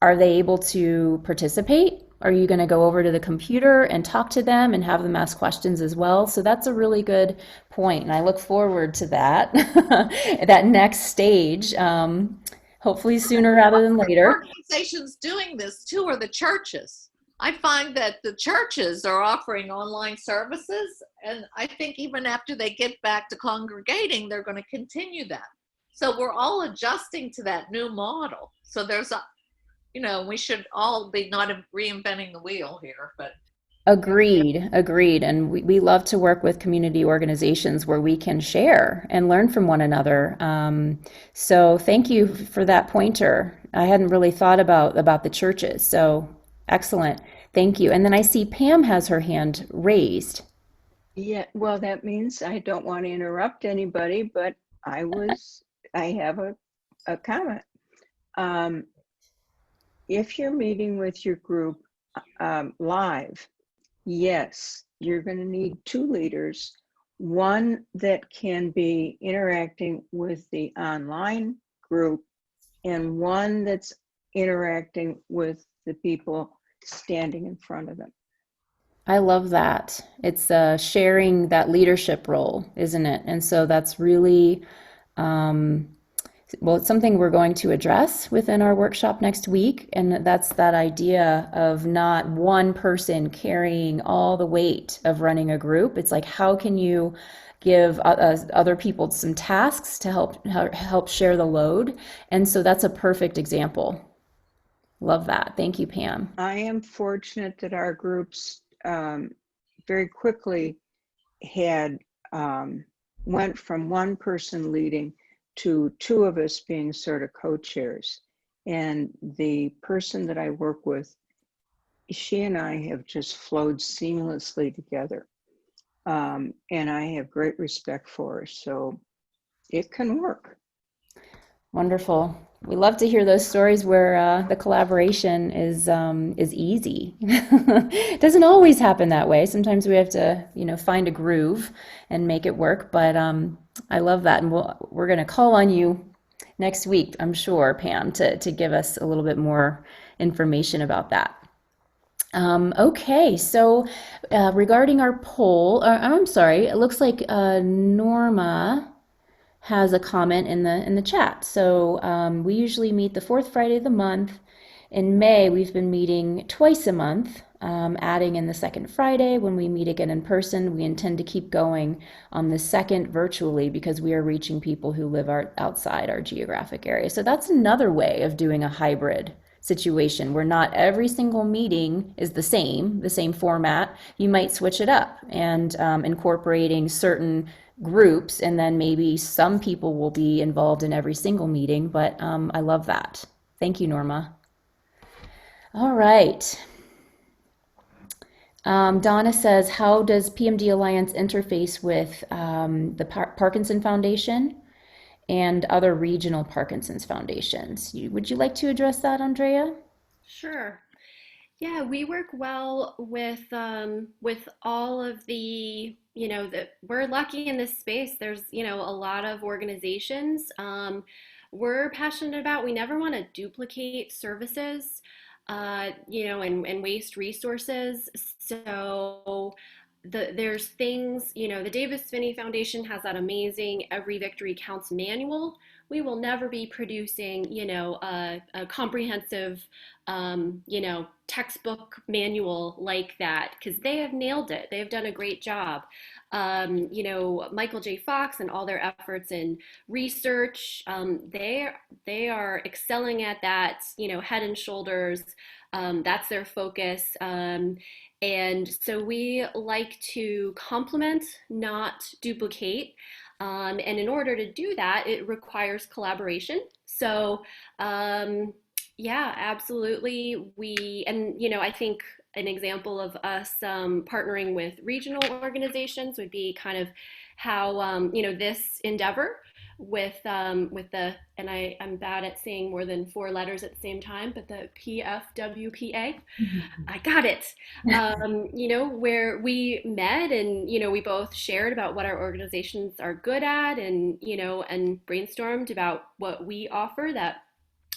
are they able to participate? Are you going to go over to the computer and talk to them and have them ask questions as well? So that's a really good point, and I look forward to that, that next stage, hopefully sooner rather than later. Organizations doing this too are the churches. I find that the churches are offering online services, and I think even after they get back to congregating, they're going to continue that. So we're all adjusting to that new model. So there's a, you know, we should all be not reinventing the wheel here, but. Agreed. And we love to work with community organizations where we can share and learn from one another. So thank you for that pointer. I hadn't really thought about the churches. So excellent. Thank you. And then I see Pam has her hand raised. Yeah, well, that means I don't want to interrupt anybody, but I have a comment. If you're meeting with your group live, yes, you're going to need 2 leaders, one that can be interacting with the online group and one that's interacting with the people standing in front of them. I love that. It's sharing that leadership role, isn't it? And so that's really well, it's something we're going to address within our workshop next week, and that's that idea of not one person carrying all the weight of running a group. It's like, how can you give other people some tasks to help share the load? And so that's a perfect example. Love that. Thank you, Pam. I am fortunate that our groups very quickly went from one person leading to 2 of us being sort of co-chairs. And the person that I work with, she and I have just flowed seamlessly together. And I have great respect for her, so it can work. Wonderful. We love to hear those stories where the collaboration is easy. It doesn't always happen that way. Sometimes we have to, find a groove and make it work. But I love that, and we're going to call on you next week, I'm sure, Pam, to give us a little bit more information about that. Okay, so regarding our poll, I'm sorry, it looks like Norma has a comment in the chat. So we usually meet the fourth Friday of the month. In May, we've been meeting twice a month, adding in the second Friday when we meet again in person. We intend to keep going on the second virtually because we are reaching people who live outside our geographic area. So that's another way of doing a hybrid situation where not every single meeting is the same format. You might switch it up and incorporating certain groups, and then maybe some people will be involved in every single meeting, but I love that. Thank you, Norma. All right. Donna says, how does PMD Alliance interface with the Parkinson Foundation and other regional Parkinson's foundations? Would you like to address that, Andrea? Sure. Yeah, we work well with all of the, we're lucky in this space. There's, a lot of organizations we're passionate about. We never want to duplicate services, and waste resources. So there's things, the Davis Finney Foundation has that amazing Every Victory Counts manual. We will never be producing, a comprehensive, textbook manual like that, because they have nailed it. They've done a great job. Michael J. Fox and all their efforts in research, they are excelling at that, head and shoulders. That's their focus. And so we like to complement, not duplicate. And in order to do that, it requires collaboration. So, yeah, absolutely. I think an example of us partnering with regional organizations would be kind of how, this endeavor with and I'm bad at saying more than 4 letters at the same time, but the PFWPA, I got it. Where we met and, we both shared about what our organizations are good at and, and brainstormed about what we offer that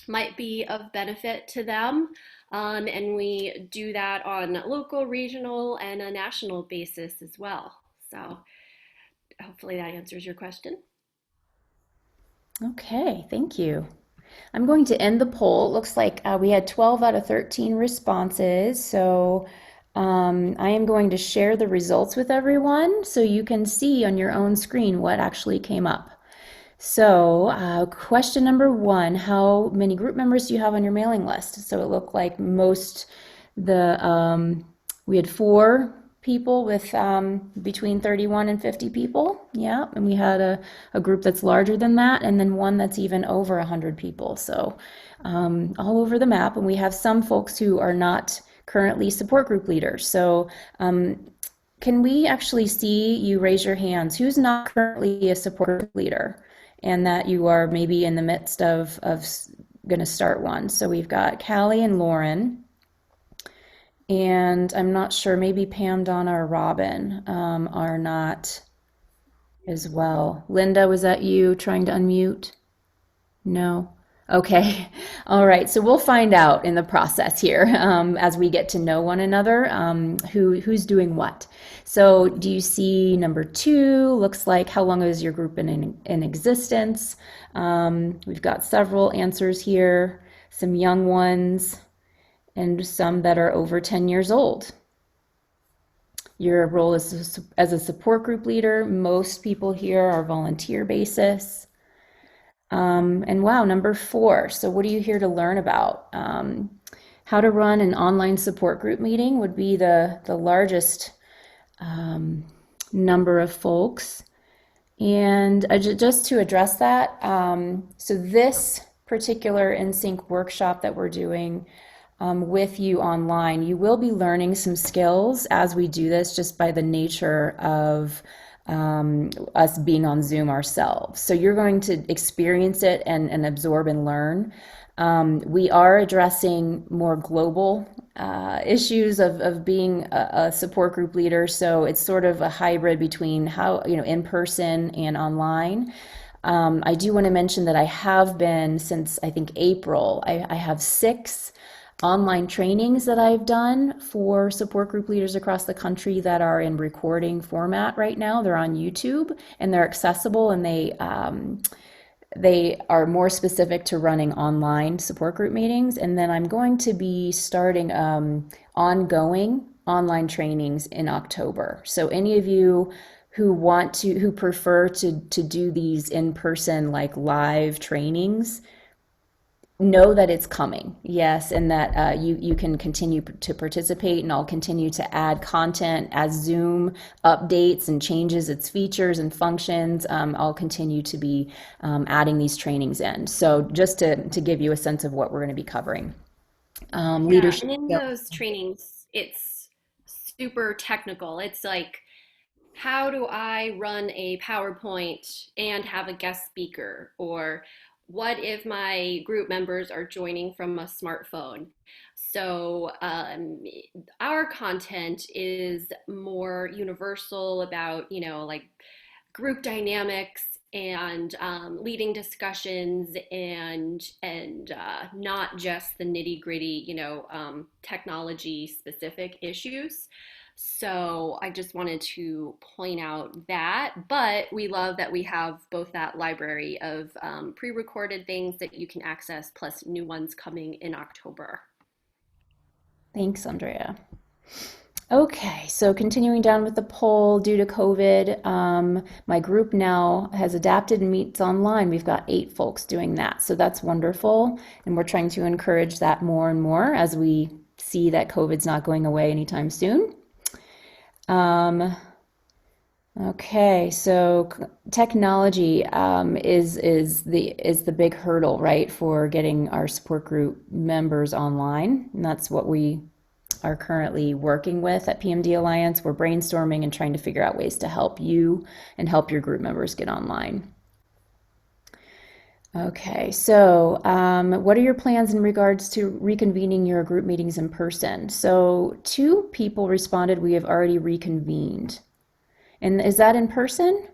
might be of benefit to them. And we do that on a local, regional, and a national basis as well. So hopefully that answers your question. Okay, thank you. I'm going to end the poll. It looks like we had 12 out of 13 responses. So I am going to share the results with everyone so you can see on your own screen what actually came up. So question number 1, how many group members do you have on your mailing list? So it looked like we had 4 people with between 31 and 50 people. Yeah, and we had a group that's larger than that, and then one that's even over 100 people. So all over the map, and we have some folks who are not currently support group leaders. So can we actually see you raise your hands? Who's not currently a support group leader and that you are maybe in the midst of going to start one? So we've got Callie and Lauren. And I'm not sure, maybe Pam, Donna, or Robin are not as well. Linda, was that you trying to unmute? No? Okay. All right. So we'll find out in the process here as we get to know one another, who's doing what. So do you see number 2? Looks like how long has your group been in existence? We've got several answers here, some young ones, and some that are over 10 years old. Your role is as a support group leader. Most people here are volunteer basis. And wow, number 4. So what are you here to learn about? How to run an online support group meeting would be the largest number of folks. And just to address that, so this particular InSync workshop that we're doing with you online, you will be learning some skills as we do this just by the nature of us being on Zoom ourselves. So you're going to experience it and absorb and learn. We are addressing more global issues of being a support group leader. So it's sort of a hybrid between how, in person and online. I do want to mention that I have been since I think April, I have 6 online trainings that I've done for support group leaders across the country that are in recording format right now. They're on YouTube and they're accessible, and they are more specific to running online support group meetings. And then I'm going to be starting ongoing online trainings in October. So any of you who prefer to do these in person, like live trainings, know that it's coming. Yes, and that you can continue to participate, and I'll continue to add content as Zoom updates and changes its features and functions. I'll continue to be adding these trainings in. So just to give you a sense of what we're going to be covering. Yeah, Leadership. and in those trainings, it's super technical. It's like, how do I run a PowerPoint and have a guest speaker? Or what if my group members are joining from a smartphone? So our content is more universal about, like group dynamics and leading discussions and not just the nitty gritty, technology specific issues. So I just wanted to point out that, but we love that we have both that library of pre-recorded things that you can access, plus new ones coming in October. Thanks, Andrea. Okay, so continuing down with the poll, due to COVID, my group now has adapted and meets online. We've got 8 folks doing that, so that's wonderful. And we're trying to encourage that more and more as we see that COVID's not going away anytime soon. Okay, so technology is the big hurdle, right, for getting our support group members online, and that's what we are currently working with at PMD Alliance. We're brainstorming and trying to figure out ways to help you and help your group members get online. Okay, so what are your plans in regards to reconvening your group meetings in person? So 2 people responded, we have already reconvened. And is that in person?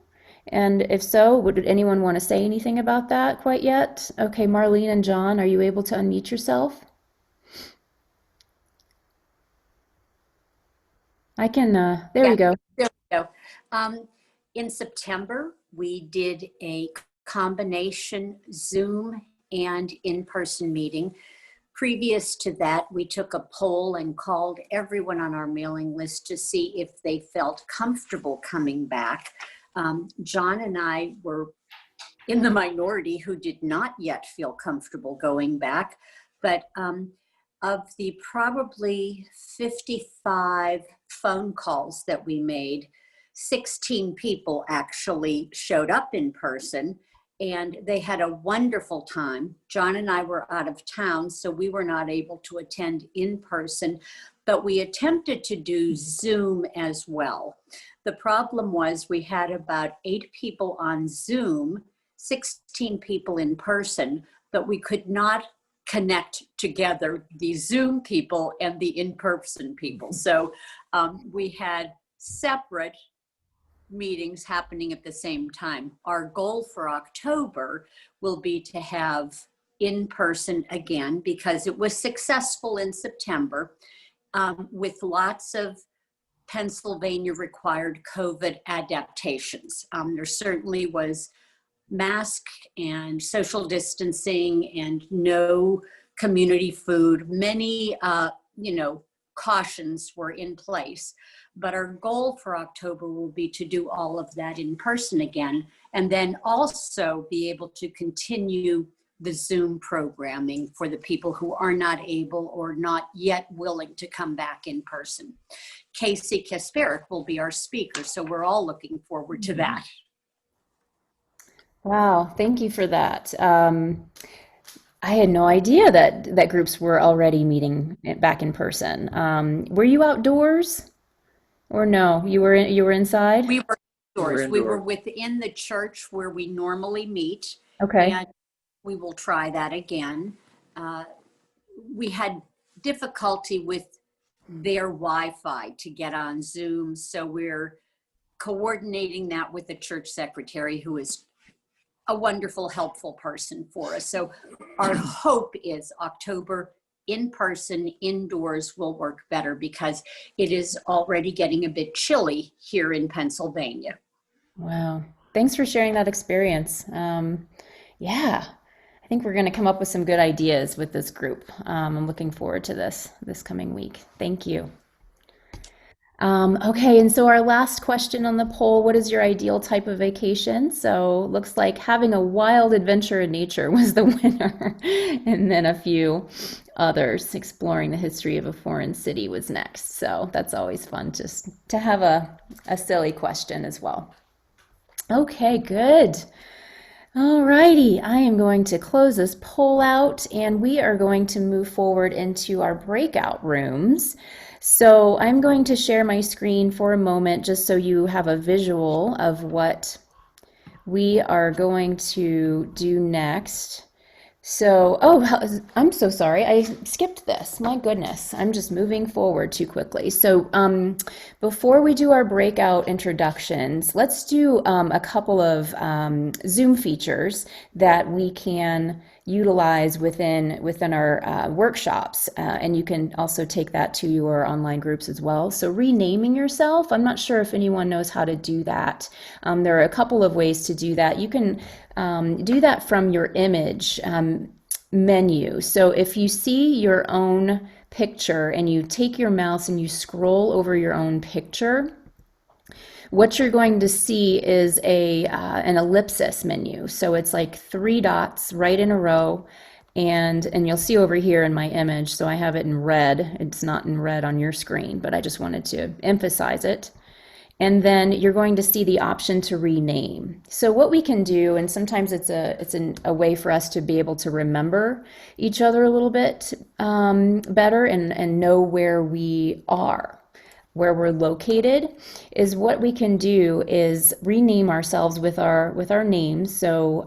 And if so, would anyone want to say anything about that quite yet? Okay, Marlene and John, are you able to unmute yourself? I can, there Yeah, we go. there we go. In September, we did a combination Zoom and in-person meeting. Previous to that, we took a poll and called everyone on our mailing list to see if they felt comfortable coming back. John and I were in the minority who did not yet feel comfortable going back, but of the probably 55 phone calls that we made, 16 people actually showed up in person, and they had a wonderful time. John and I were out of town, so we were not able to attend in person, but we attempted to do Zoom as well. The problem was we had about 8 people on Zoom, 16 people in person, but we could not connect together the Zoom people and the in-person people. So we had separate meetings happening at the same time. Our goal for October will be to have in-person again, because it was successful in September with lots of Pennsylvania required COVID adaptations. There certainly was mask and social distancing and no community food. Many, cautions were in place. But our goal for October will be to do all of that in person again, and then also be able to continue the Zoom programming for the people who are not able or not yet willing to come back in person. Casey Kasperick will be our speaker, so we're all looking forward to that. Wow, thank you for that. I had no idea that groups were already meeting back in person. Were you outdoors, or no? You were inside? We were indoors. We were within the church where we normally meet. Okay. And we will try that again. We had difficulty with their Wi-Fi to get on Zoom, so we're coordinating that with the church secretary, who is a wonderful, helpful person for us. So our hope is October in person indoors will work better because it is already getting a bit chilly here in Pennsylvania. Wow. Thanks for sharing that experience. Yeah, I think we're going to come up with some good ideas with this group. I'm looking forward to this coming week. Thank you. Okay, and so our last question on the poll, what is your ideal type of vacation? So looks like having a wild adventure in nature was the winner. And then a few others, exploring the history of a foreign city was next. So that's always fun just to have a silly question as well. Okay, good. All righty, I am going to close this poll out and we are going to move forward into our breakout rooms. So I'm going to share my screen for a moment just so you have a visual of what we are going to do next. So, oh, I'm so sorry. I skipped this. My goodness. I'm just moving forward too quickly. So before we do our breakout introductions, let's do a couple of Zoom features that we can utilize within our workshops. And you can also take that to your online groups as well. So renaming yourself, I'm not sure if anyone knows how to do that. There are a couple of ways to do that. You can do that from your image menu. So if you see your own picture and you take your mouse and you scroll over your own picture, what you're going to see is an ellipsis menu. So it's like 3 dots right in a row. And you'll see over here in my image, so I have it in red. It's not in red on your screen, but I just wanted to emphasize it. And then you're going to see the option to rename. So what we can do, and sometimes it's a way for us to be able to remember each other a little bit better and know where we are, where we're located, is what we can do is rename ourselves with our names. So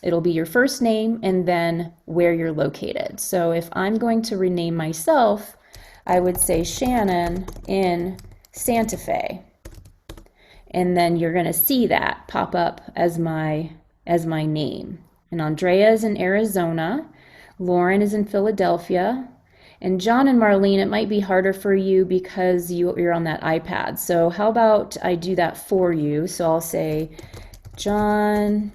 it'll be your first name and then where you're located. So if I'm going to rename myself, I would say Shannon in Santa Fe. And then you're going to see that pop up as my name. And Andrea is in Arizona, Lauren is in Philadelphia, and John and Marlene, it might be harder for you because you're on that iPad. So how about I do that for you? So I'll say John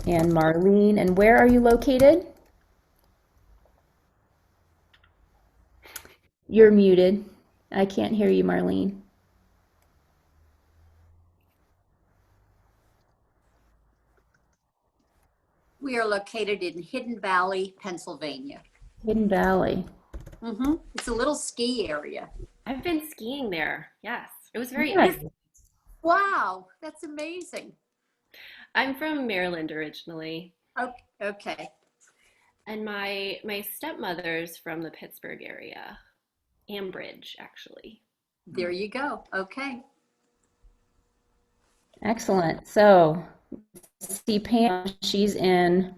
and Marlene. And where are you located? You're muted. I can't hear you, Marlene. We are located in Hidden Valley, Pennsylvania. Hidden Valley. It's a little ski area. I've been skiing there. Yes, it was very Nice. nice. Wow, that's amazing. I'm from Maryland originally, Okay. and my stepmother's from the Pittsburgh area, Ambridge, actually. There you go. Okay. Excellent. So see Pam, she's in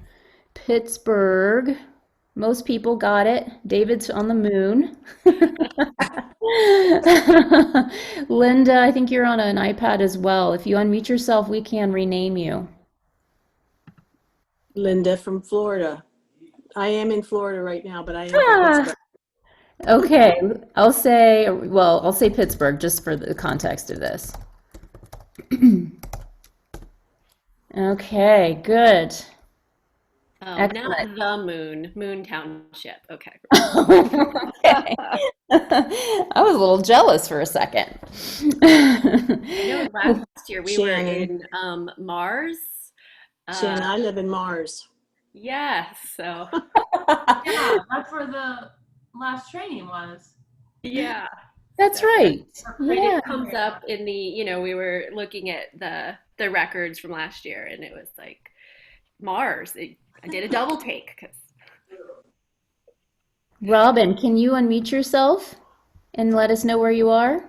Pittsburgh. Most people got it. David's on the moon. Linda, I think you're on an iPad as well. If you unmute yourself, we can rename you. Linda from Florida. I am in Florida right now, but I am from Pittsburgh. Okay, I'll say Pittsburgh just for the context of this. Okay, good. Oh, Excellent. not the Moon Township. Okay. Okay. I was a little jealous for a second. Last year we were Shannon. in Mars. Shannon, I live in Mars. Yes, so Yeah, that's where the last training was. yeah. That's right. Right, Yeah. it comes up in the, we were looking at the records from last year, and it was like Mars. I did a double take 'cause Robin, can you unmute yourself and let us know where you are?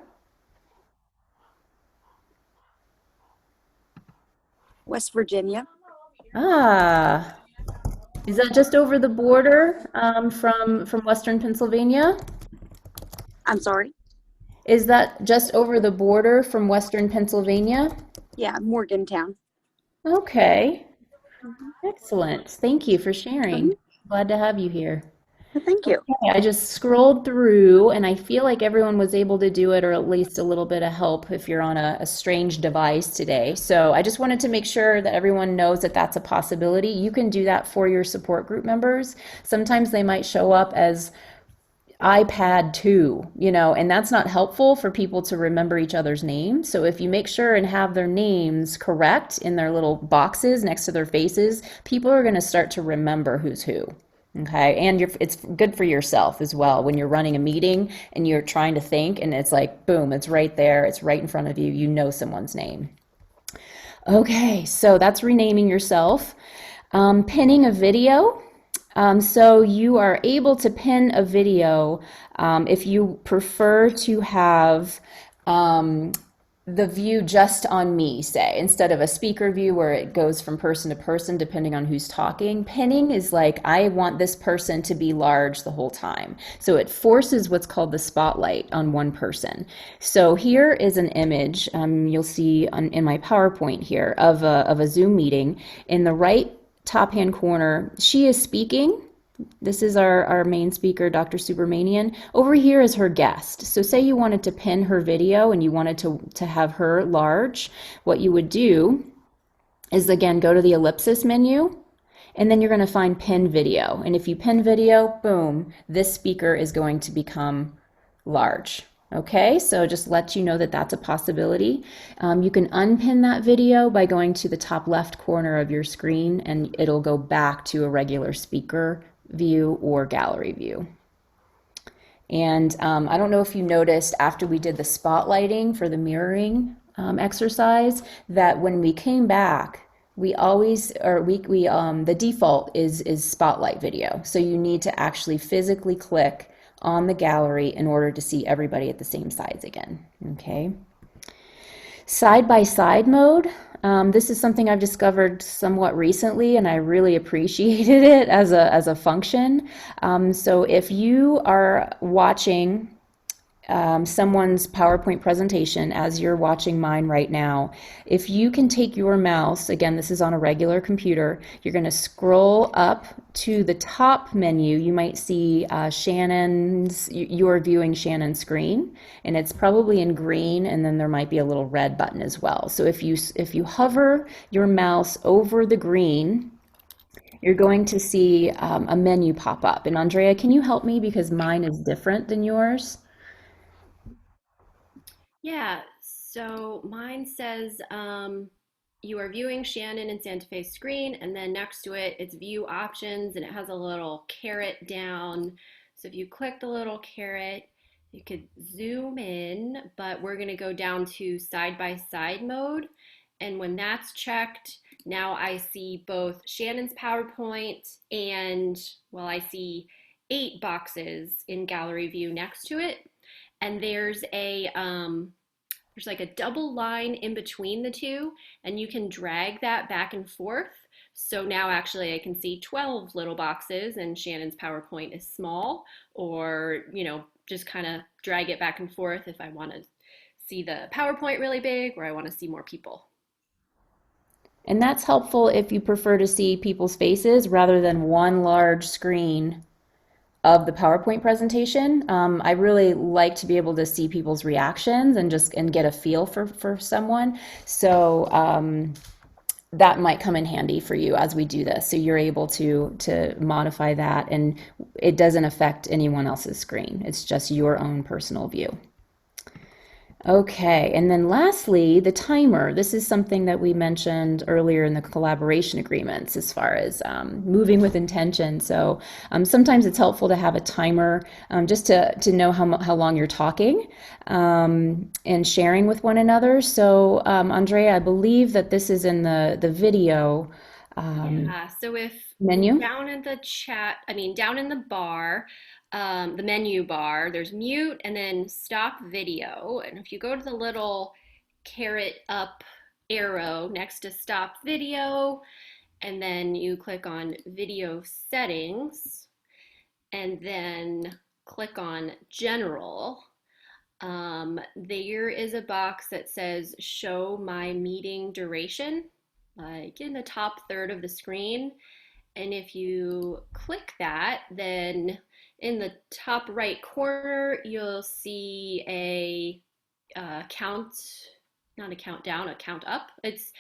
West Virginia. Ah, is that just over the border from Western Pennsylvania? I'm sorry. Is that just over the border from Western Pennsylvania? Yeah, Morgantown. Okay, excellent. Thank you for sharing. Glad to have you here. Thank you. Okay, I just scrolled through and I feel like everyone was able to do it, or at least a little bit of help if you're on a strange device today. So I just wanted to make sure that everyone knows that that's a possibility. You can do that for your support group members. Sometimes they might show up as iPad 2, and that's not helpful for people to remember each other's names. So if you make sure and have their names correct in their little boxes next to their faces, people are going to start to remember who's who. Okay, and it's good for yourself as well when you're running a meeting and you're trying to think and it's like, boom, it's right there, it's right in front of you, you know someone's name. Okay, so that's renaming yourself. Pinning a video. So you are able to pin a video if you prefer to have the view just on me, say, instead of a speaker view where it goes from person to person depending on who's talking. Pinning is like, I want this person to be large the whole time. So it forces what's called the spotlight on one person. So here is an image you'll see in my PowerPoint here of a Zoom meeting. In the right top hand corner, she is speaking. This is our main speaker, Dr. Subramanian. Over here is her guest. So say you wanted to pin her video and you wanted to have her large, what you would do is, again, go to the ellipsis menu, and then you're going to find pin video. And if you pin video, boom, this speaker is going to become large. Okay, so just let you know that that's a possibility. You can unpin that video by going to the top left corner of your screen, and it'll go back to a regular speaker view or gallery view. And I don't know if you noticed after we did the spotlighting for the mirroring exercise that when we came back, we always, or the default is spotlight video. So you need to actually physically click on the gallery in order to see everybody at the same size again. Okay. Side-by-side mode. This is something I've discovered somewhat recently, and I really appreciated it as a function. So if you are watching someone's PowerPoint presentation as you're watching mine right now, if you can take your mouse, again, this is on a regular computer, you're going to scroll up to the top menu. You might see you're viewing Shannon's screen, and it's probably in green, and then there might be a little red button as well. So if you hover your mouse over the green, you're going to see a menu pop up. And Andrea, can you help me because mine is different than yours? Yeah, so mine says you are viewing Shannon and Santa Fe's screen, and then next to it, it's view options, and it has a little caret down. So if you click the little caret, you could zoom in, but we're going to go down to side-by-side mode. And when that's checked, now I see both Shannon's PowerPoint and, well, I see 8 boxes in gallery view next to it. And there's like a double line in between the two, and you can drag that back and forth. So now actually I can see 12 little boxes and Shannon's PowerPoint is small, or, just kind of drag it back and forth if I want to see the PowerPoint really big or I want to see more people. And that's helpful if you prefer to see people's faces rather than one large screen of the PowerPoint presentation. I really like to be able to see people's reactions and get a feel for someone. So that might come in handy for you as we do this. So you're able to modify that, and it doesn't affect anyone else's screen. It's just your own personal view. Okay, and then lastly, the timer. This is something that we mentioned earlier in the collaboration agreements as far as moving with intention. So sometimes it's helpful to have a timer just to know how long you're talking and sharing with one another. So Andrea, I believe that this is in the video Yeah, so if menu. down in the down in the bar, the menu bar, there's mute and then stop video. And if you go to the little caret up arrow next to stop video, and then you click on video settings, and then click on general, there is a box that says show my meeting duration, like in the top third of the screen. And if you click that, then in the top right corner, you'll see a count, not a countdown, a count up. It's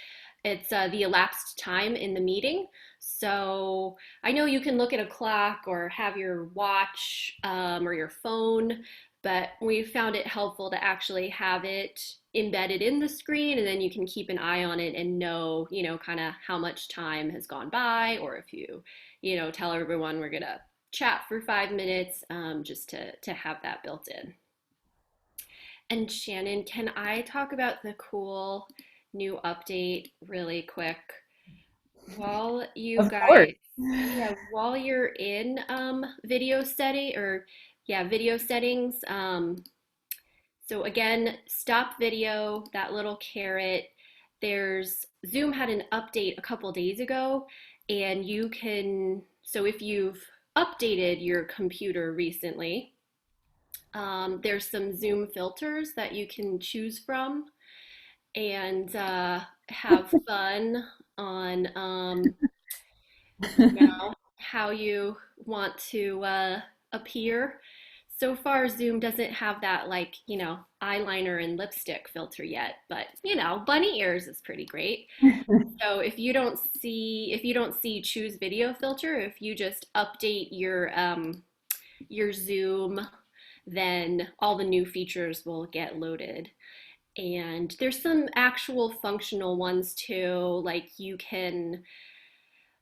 the elapsed time in the meeting. So I know you can look at a clock or have your watch or your phone, but we found it helpful to actually have it embedded in the screen, and then you can keep an eye on it and know, kind of how much time has gone by, or if you tell everyone we're gonna chat for 5 minutes, just to have that built in. And Shannon, can I talk about the cool new update really quick? While you Of guys, course. yeah, while you're in video settings. So again, stop video, that little caret. Zoom had an update a couple days ago, and so if you've updated your computer recently, there's some Zoom filters that you can choose from and have fun on how you want to appear. So far, Zoom doesn't have that eyeliner and lipstick filter yet, but bunny ears is pretty great. So if you don't see choose video filter, if you just update your Zoom, then all the new features will get loaded. And there's some actual functional ones too, like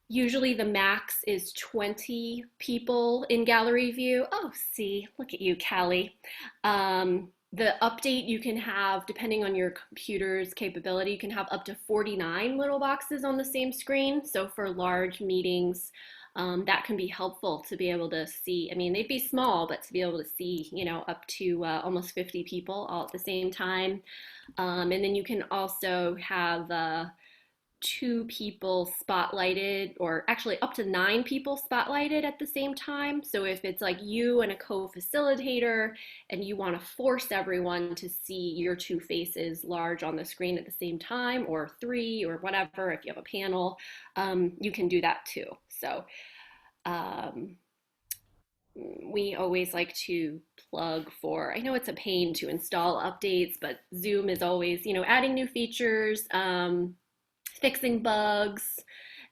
usually the max is 20 people in gallery view. Oh, see, look at you, Callie. The update you can have, depending on your computer's capability, you can have up to 49 little boxes on the same screen. So for large meetings, that can be helpful to be able to see. I mean, they'd be small, but to be able to see, up to almost 50 people all at the same time. And then you can also have 2 people spotlighted, or actually up to 9 people spotlighted at the same time. So if it's like you and a co-facilitator and you want to force everyone to see your 2 faces large on the screen at the same time, or 3 or whatever, if you have a panel, you can do that too. So we always like to plug for, I know it's a pain to install updates, but Zoom is always, adding new features, fixing bugs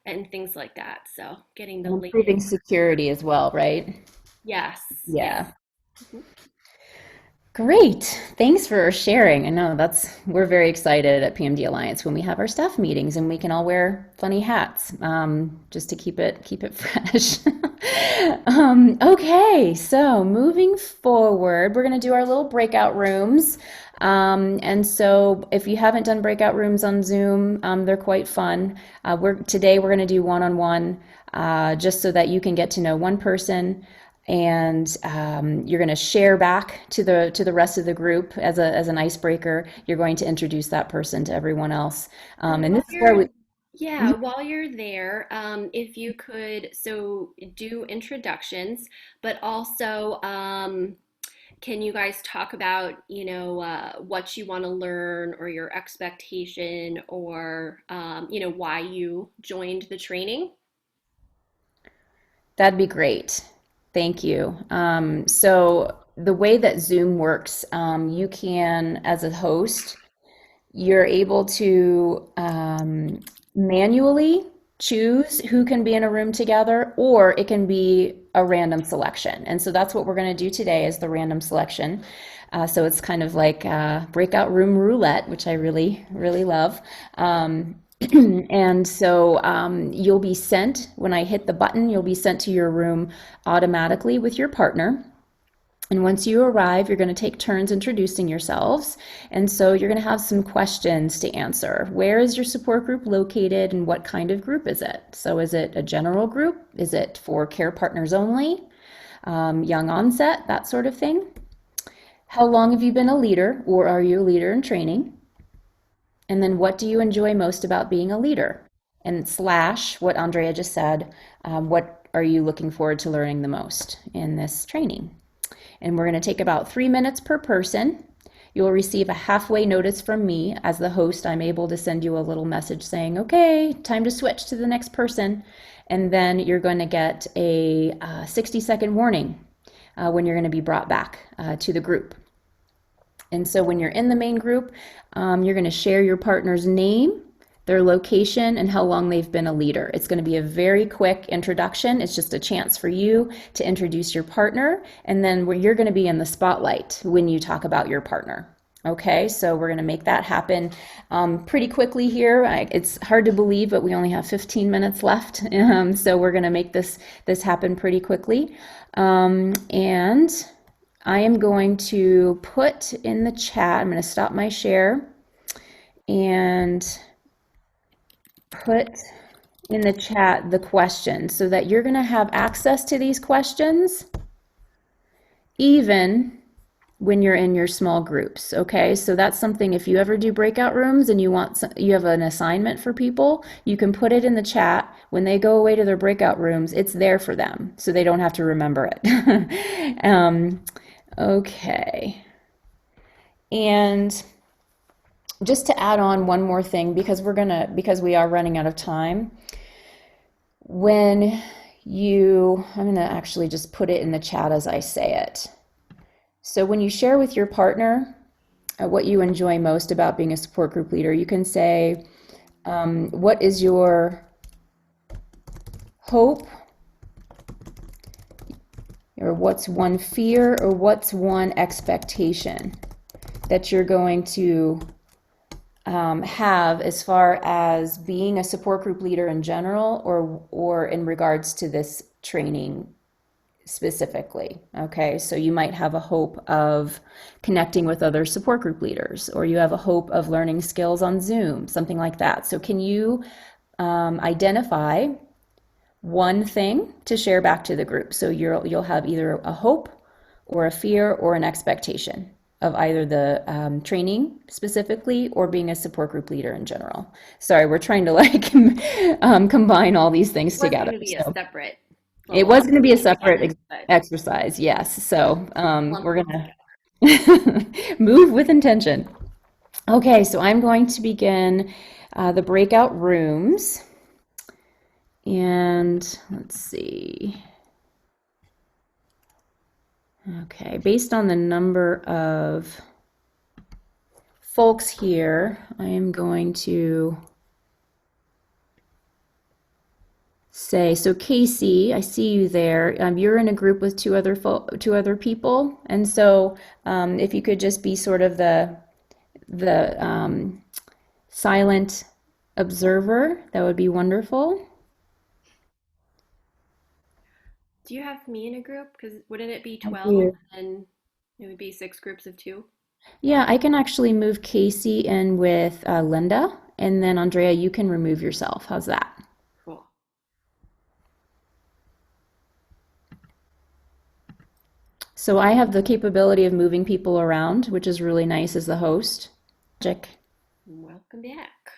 and things like that. So getting the Improving security as well, right? Yes. Yeah. Yes. Great. Thanks for sharing. I know we're very excited at PMD Alliance when we have our staff meetings and we can all wear funny hats, just to keep it fresh. Okay, so moving forward, we're going to do our little breakout rooms. And so if you haven't done breakout rooms on Zoom, they're quite fun. Today we're going to do one-on-one, just so that you can get to know one person, and you're going to share back to the rest of the group as an icebreaker. You're going to introduce that person to everyone else. And this is where while you're there, if you could do introductions, but also can you guys talk about, what you want to learn, or your expectation, or, why you joined the training? That'd be great. Thank you. So the way that Zoom works, you can, as a host, you're able to manually choose who can be in a room together, or it can be a random selection. And so that's what we're going to do today, is the random selection. So it's kind of like breakout room roulette, which I really, really love. And so you'll be sent, when I hit the button, you'll be sent to your room automatically with your partner. And once you arrive, you're going to take turns introducing yourselves. And so you're going to have some questions to answer. Where is your support group located, and what kind of group is it? So is it a general group? Is it for care partners only? Young onset, that sort of thing. How long have you been a leader, or are you a leader in training? And then what do you enjoy most about being a leader? And / what Andrea just said, what are you looking forward to learning the most in this training? And we're going to take about 3 minutes per person. You'll receive a halfway notice from me. As the host, I'm able to send you a little message saying, okay, time to switch to the next person. And then you're going to get a 60-second warning. when you're going to be brought back to the group. And so when you're in the main group, you're going to share your partner's name, their location, and how long they've been a leader. It's going to be a very quick introduction. It's just a chance for you to introduce your partner, and then you're going to be in the spotlight when you talk about your partner. Okay, so we're going to make that happen pretty quickly here. It's hard to believe, but we only have 15 minutes left, so we're going to make this happen pretty quickly. And I am going to put in the chat, I'm going to stop my share and put in the chat the questions so that you're going to have access to these questions even when you're in your small groups. Okay, so that's something, if you ever do breakout rooms and you have an assignment for people, you can put it in the chat. When they go away to their breakout rooms, it's there for them so they don't have to remember it. Okay, and just to add on one more thing, because we are running out of time. I'm gonna actually just put it in the chat as I say it. So when you share with your partner what you enjoy most about being a support group leader, you can say, what is your hope, or what's one fear, or what's one expectation that you're going to have as far as being a support group leader in general, or in regards to this training specifically. Okay, so you might have a hope of connecting with other support group leaders, or you have a hope of learning skills on Zoom, something like that. So can you identify one thing to share back to the group? So you'll have either a hope or a fear or an expectation of either the training specifically or being a support group leader in general. Sorry, we're trying to combine all these things together. It was going to be a separate exercise, yes. So we're going to move with intention. Okay, so I'm going to begin the breakout rooms. And let's see. Okay, based on the number of folks here, I am going to say, so Casey, I see you there. You're in a group with two other people, and so if you could just be sort of the silent observer, that would be wonderful. Do you have me in a group? Because wouldn't it be 12 and it would be 6 groups of 2? Yeah, I can actually move Casey in with Linda, and then Andrea, you can remove yourself. How's that? Cool. So I have the capability of moving people around, which is really nice as the host. Welcome back.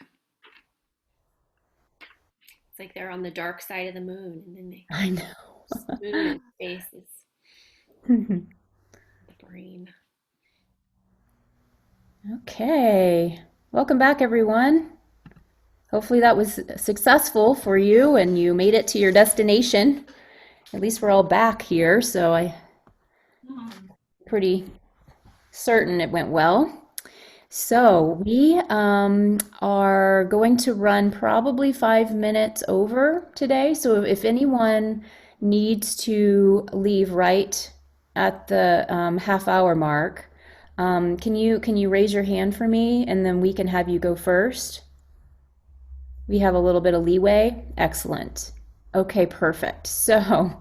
It's like they're on the dark side of the moon, and then they I know. moon faces. The brain. Okay, welcome back, everyone. Hopefully that was successful for you and you made it to your destination. At least we're all back here, so I'm pretty certain it went well. So we are going to run probably 5 minutes over today. So if anyone needs to leave right at the half-hour mark, can you raise your hand for me, and then we can have you go first? We have a little bit of leeway. Excellent. Okay, perfect. So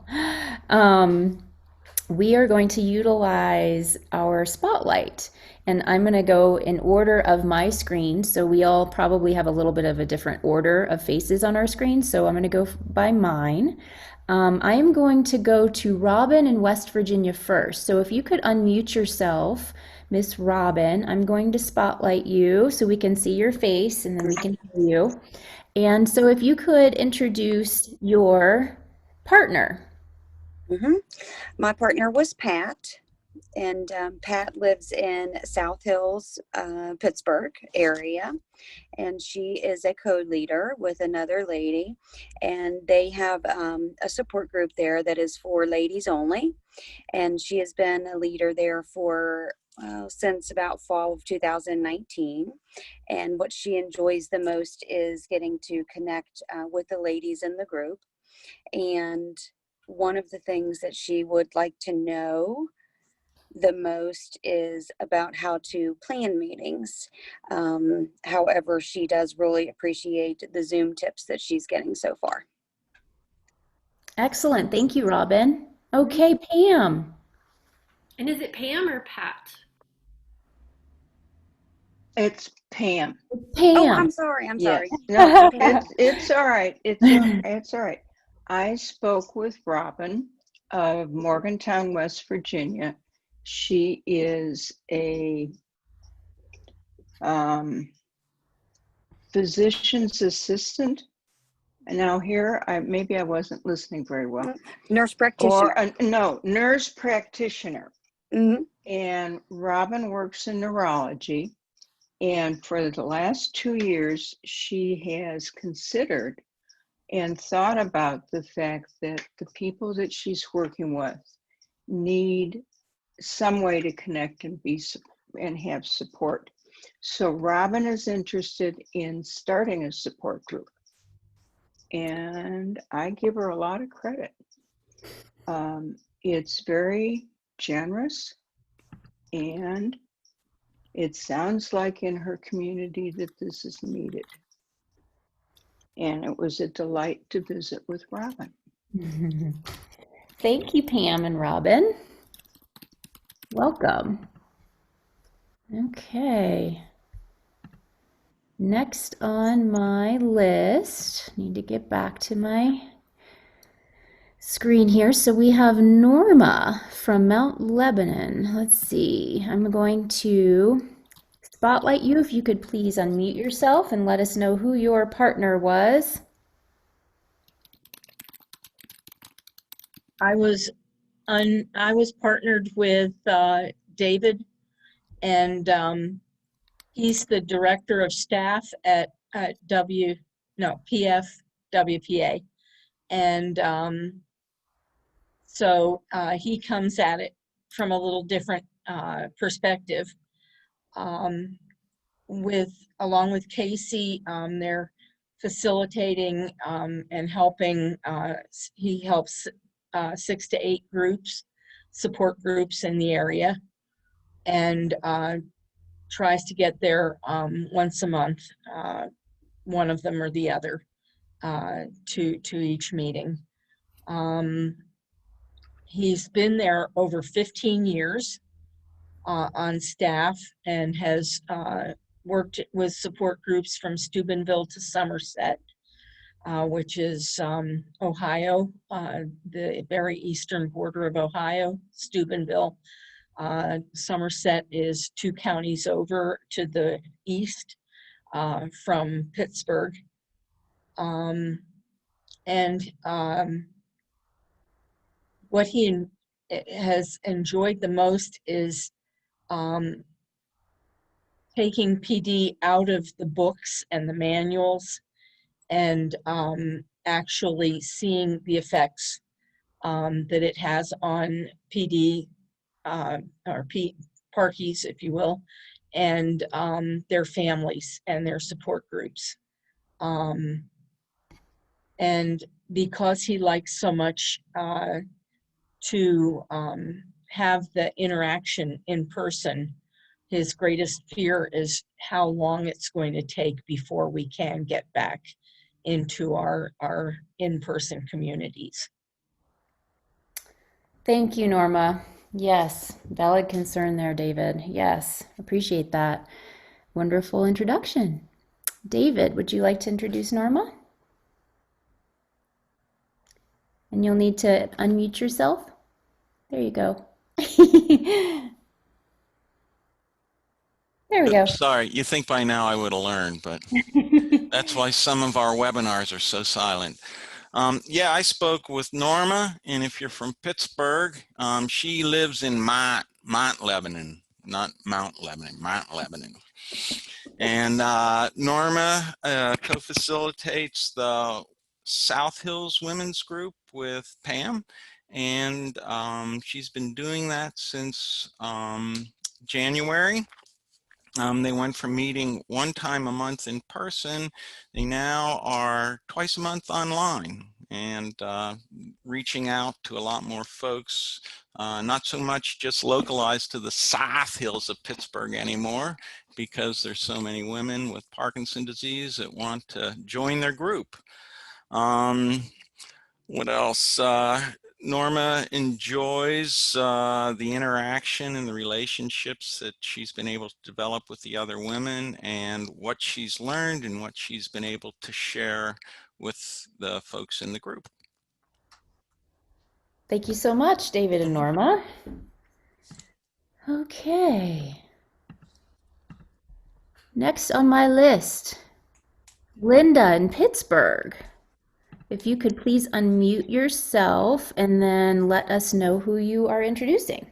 we are going to utilize our spotlight, and I'm going to go in order of my screen. So we all probably have a little bit of a different order of faces on our screen. So I'm going to go by mine. I am going to go to Robin in West Virginia first. So if you could unmute yourself, Miss Robin, I'm going to spotlight you so we can see your face and then we can hear you. And so if you could introduce your partner. My partner was Pat. and Pat lives in South Hills, Pittsburgh area, and she is a co-leader with another lady, and they have a support group there that is for ladies only, and she has been a leader there for since about fall of 2019. And what she enjoys the most is getting to connect with the ladies in the group. And one of the things that she would like to know the most is about how to plan meetings. However, she does really appreciate the Zoom tips that she's getting so far. Excellent. Thank you, Robin. Okay, Pam. And is it Pam or Pat? It's Pam. Pam. Oh, I'm sorry. I'm Yes. sorry. No, it's all right. It's all right. I spoke with Robin of Morgantown, West Virginia. She is a physician's assistant. And now here, maybe I wasn't listening very well. Nurse practitioner. Or no, nurse practitioner. Mm-hmm. And Robin works in neurology. And for the last 2 years, she has considered and thought about the fact that the people that she's working with need some way to connect and and have support. So Robin is interested in starting a support group. And I give her a lot of credit. It's very generous, and it sounds like in her community that this is needed. And it was a delight to visit with Robin. Thank you, Pam and Robin. Welcome. Okay. Next on my list, need to get back to my screen here. So we have Norma from Mount Lebanon. Let's see. I'm going to spotlight you. If you could please unmute yourself and let us know who your partner was. I was partnered with David, and he's the director of staff at PFWPA, and so he comes at it from a little different perspective. Along with Casey, they're facilitating and helping. He helps 6 to 8 groups, support groups in the area, and tries to get there once a month, one of them or the other, to each meeting. He's been there over 15 years on staff, and has worked with support groups from Steubenville to Somerset, which is Ohio, the very eastern border of Ohio, Steubenville. Somerset is 2 counties over to the east from Pittsburgh. What he has enjoyed the most is taking PD out of the books and the manuals, and actually seeing the effects that it has on PD or Parkies, if you will, and their families and their support groups. And because he likes so much to have the interaction in person, his greatest fear is how long it's going to take before we can get back into our in-person communities. Thank you, Norma. Yes, valid concern there, David. Yes, appreciate that. Wonderful introduction. David, would you like to introduce Norma? And you'll need to unmute yourself. There you go. There we go. Sorry, you think by now I would have learned, but that's why some of our webinars are so silent. Yeah, I spoke with Norma, and if you're from Pittsburgh, she lives in Mount Lebanon, not Mount Lebanon, Mount Lebanon. And Norma co-facilitates the South Hills Women's Group with Pam, and she's been doing that since January. They went from meeting one time a month in person. They now are twice a month online and reaching out to a lot more folks, not so much just localized to the South Hills of Pittsburgh anymore, because there's so many women with Parkinson's disease that want to join their group. What else? Norma enjoys the interaction and the relationships that she's been able to develop with the other women, and what she's learned and what she's been able to share with the folks in the group. Thank you so much, David and Norma. Okay. Next on my list, Linda in Pittsburgh. If you could please unmute yourself and then let us know who you are introducing.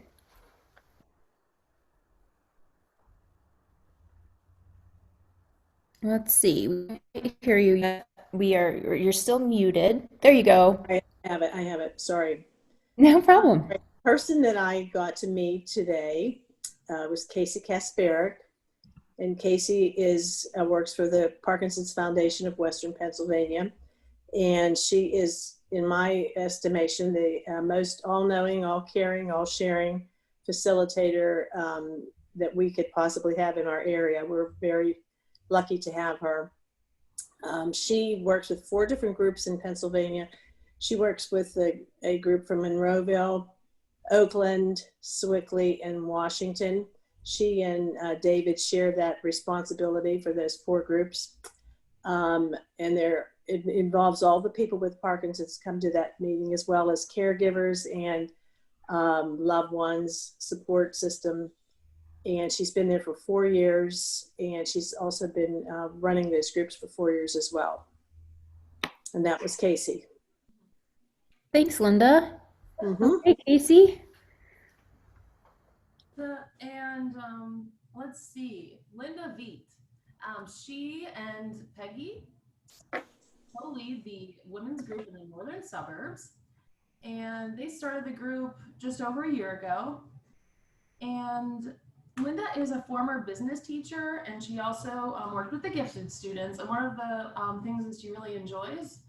Let's see, we can't hear you yet. You're still muted. There you go. I have it, sorry. No problem. The person that I got to meet today was Casey Kasperick. And Casey works for the Parkinson's Foundation of Western Pennsylvania. And she is, in my estimation, the most all-knowing, all-caring, all-sharing facilitator that we could possibly have in our area. We're very lucky to have her. She works with 4 different groups in Pennsylvania. She works with a group from Monroeville, Oakland, Sewickley, and Washington. She and David share that responsibility for those 4 groups. And it involves all the people with Parkinson's come to that meeting, as well as caregivers and loved ones, support system. And she's been there for 4 years, and she's also been running those groups for 4 years as well. And that was Casey. Thanks, Linda. Mm-hmm. Hey, Casey. Let's see, Linda Veet. She and Peggy co-lead the women's group in the northern suburbs, and they started the group just over a year ago. And Linda is a former business teacher, and she also worked with the gifted students. And one of the things that she really enjoys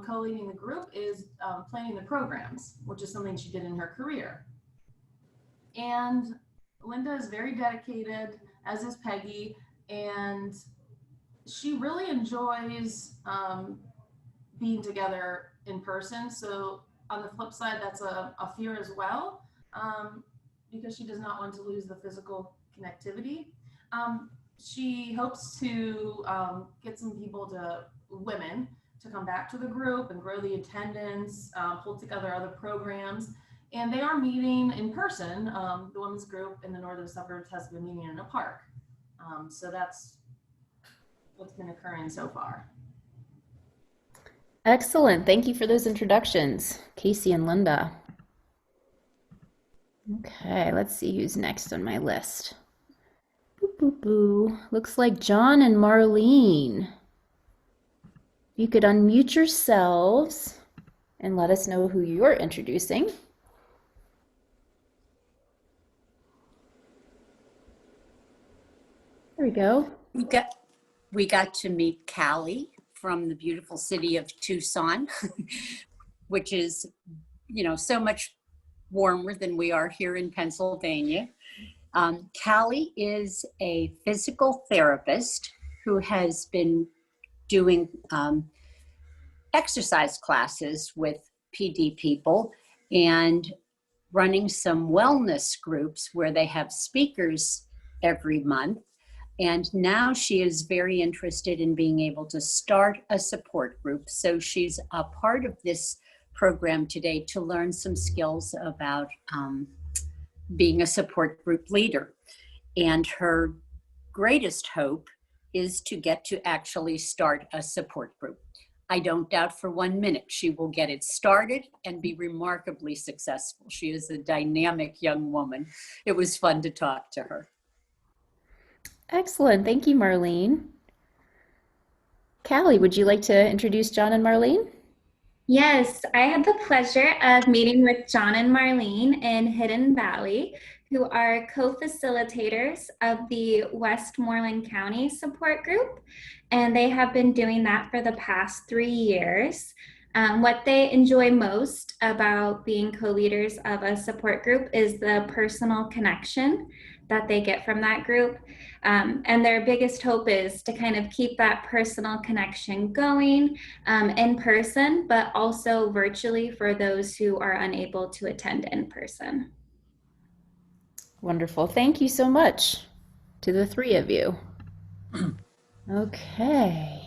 co-leading the group is planning the programs, which is something she did in her career. And Linda is very dedicated, as is Peggy, and she really enjoys being together in person. So on the flip side, that's a fear as well, because she does not want to lose the physical connectivity. She hopes to get some women to come back to the group and grow the attendance, pull together other programs. And they are meeting in person. The women's group in the northern suburbs has been meeting in a park. So that's what's been occurring so far. Excellent. Thank you for those introductions, Casey and Linda. Okay, let's see who's next on my list. Boo, boo, boo. Looks like John and Marlene. You could unmute yourselves and let us know who you're introducing. There we go. We got to meet Callie from the beautiful city of Tucson, which is, so much warmer than we are here in Pennsylvania. Callie is a physical therapist who has been doing exercise classes with PD people and running some wellness groups where they have speakers every month. And now she is very interested in being able to start a support group. So she's a part of this program today to learn some skills about being a support group leader. And her greatest hope is to get to actually start a support group. I don't doubt for 1 minute she will get it started and be remarkably successful. She is a dynamic young woman. It was fun to talk to her. Excellent. Thank you, Marlene. Callie, would you like to introduce John and Marlene? Yes, I had the pleasure of meeting with John and Marlene in Hidden Valley, who are co-facilitators of the Westmoreland County support group, and they have been doing that for the past 3 years. What they enjoy most about being co-leaders of a support group is the personal connection that they get from that group. And their biggest hope is to kind of keep that personal connection going in person, but also virtually for those who are unable to attend in person. Wonderful. Thank you so much to the three of you. Okay.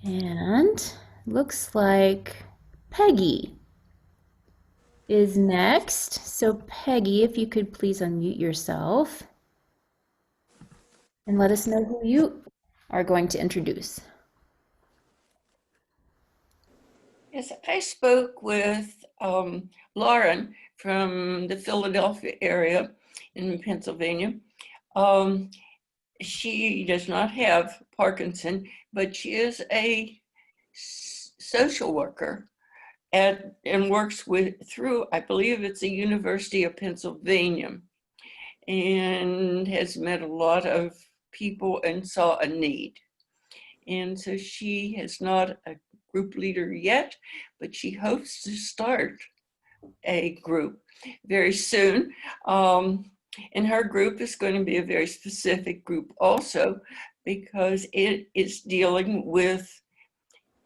And looks like Peggy is next. So Peggy, if you could please unmute yourself and let us know who you are going to introduce. Yes, I spoke with Lauren from the Philadelphia area in Pennsylvania. She does not have Parkinson, but she is a social worker and works through, I believe it's the University of Pennsylvania, and has met a lot of people and saw a need. And so she is not a group leader yet, but she hopes to start a group very soon. And her group is going to be a very specific group also, because it is dealing with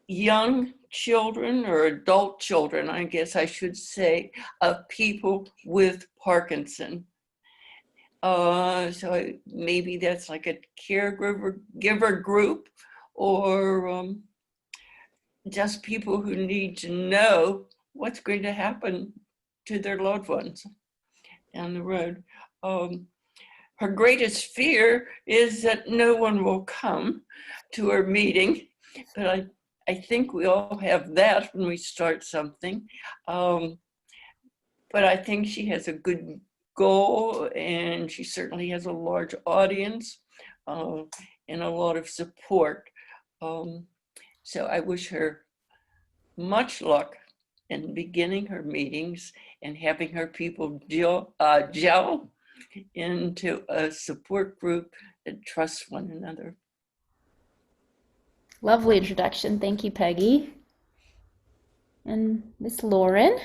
young children or adult children, I guess I should say, of people with Parkinson. So maybe that's like a caregiver group, or just people who need to know what's going to happen to their loved ones down the road. Her greatest fear is that no one will come to her meeting, but I think we all have that when we start something. But I think she has a good goal, and she certainly has a large audience and a lot of support. So I wish her much luck in beginning her meetings and having her people gel into a support group that trusts one another. Lovely introduction. Thank you, Peggy. And Miss Lauren.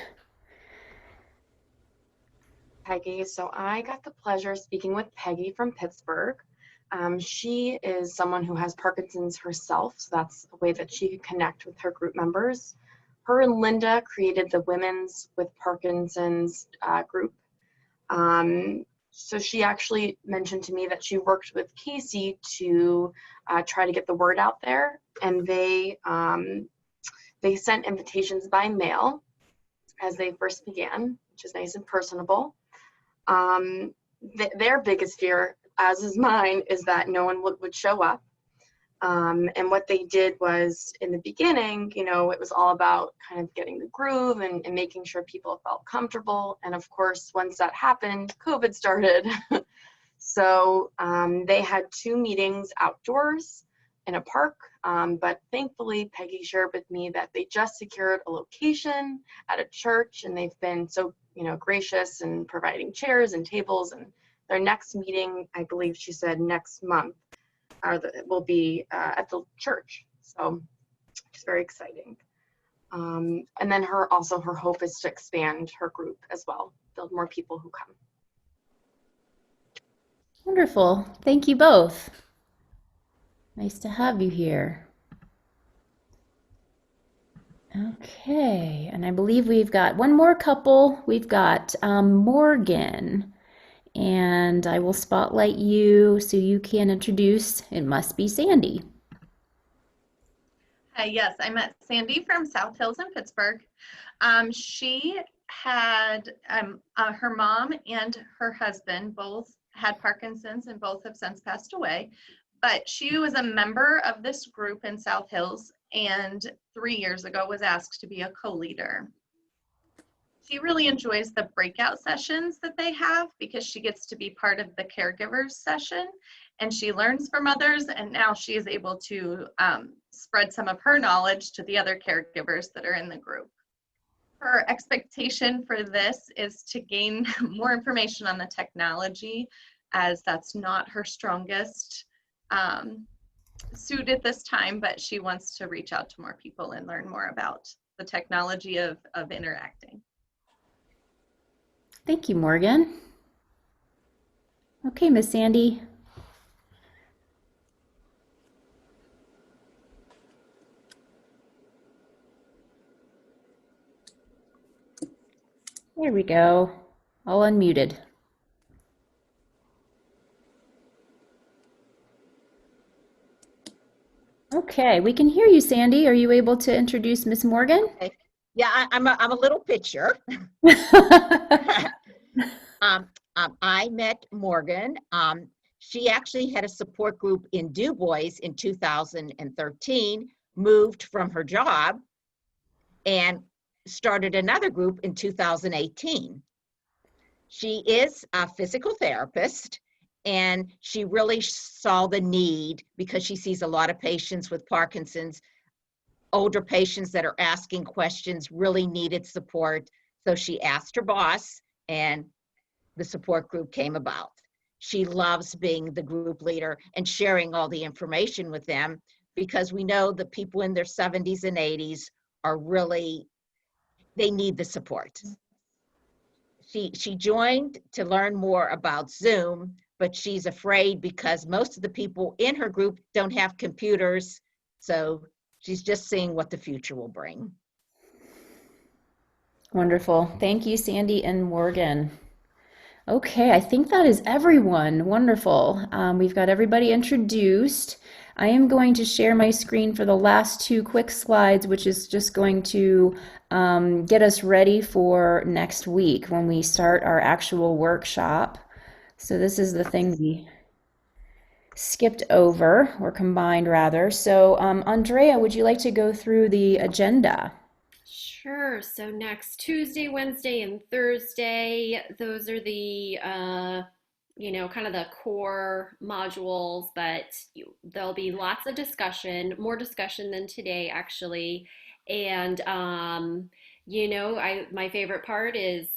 Peggy. So I got the pleasure of speaking with Peggy from Pittsburgh. She is someone who has Parkinson's herself, so that's the way that she can connect with her group members. Her and Linda created the Women's with Parkinson's group. So she actually mentioned to me that she worked with Casey to try to get the word out there, and they sent invitations by mail as they first began, which is nice and personable. Their biggest fear, as is mine, is that no one would show up. And what they did was, in the beginning, you know, it was all about kind of getting the groove and making sure people felt comfortable. And of course, once that happened, COVID started. So they had 2 meetings outdoors in a park. But thankfully, Peggy shared with me that they just secured a location at a church, and they've been so, you know, gracious in providing chairs and tables. And their next meeting, I believe she said next month, will be at the church. So it's very exciting. And then her hope is to expand her group as well, build more people who come. Wonderful. Thank you both. Nice to have you here. Okay, and I believe we've got one more couple. We've got Morgan, and I will spotlight you so you can introduce. It must be Sandy. Hi, yes, I met Sandy from South Hills in Pittsburgh. She had her mom and her husband both had Parkinson's, and both have since passed away. But she was a member of this group in South Hills, and 3 years ago was asked to be a co-leader. She really enjoys the breakout sessions that they have because she gets to be part of the caregivers session, and she learns from others, and now she is able to spread some of her knowledge to the other caregivers that are in the group. Her expectation for this is to gain more information on the technology, as that's not her strongest suit at this time, but she wants to reach out to more people and learn more about the technology of interacting. Thank you, Morgan. Okay, Miss Sandy. There we go. All unmuted. Okay, we can hear you, Sandy. Are you able to introduce Miss Morgan? Okay. Yeah, I'm a little pitcher. I met Morgan. She actually had a support group in Du Bois in 2013, moved from her job, and started another group in 2018. She is a physical therapist, and she really saw the need because she sees a lot of patients with Parkinson's, older patients that are asking questions, really needed support. So she asked her boss, and the support group came about. She loves being the group leader and sharing all the information with them, because we know that people in their 70s and 80s are really, they need the support. She joined to learn more about Zoom, but she's afraid because most of the people in her group don't have computers. So she's just seeing what the future will bring. Wonderful. Thank you, Sandy and Morgan. Okay, I think that is everyone. Wonderful. We've got everybody introduced. I am going to share my screen for the last two quick slides, which is just going to get us ready for next week when we start our actual workshop. So this is the thing we skipped over, or combined rather. So Andrea, would you like to go through the agenda? Sure. So next Tuesday, Wednesday, and Thursday, those are the, kind of the core modules, but there'll be lots of discussion, more discussion than today, actually. And, my favorite part is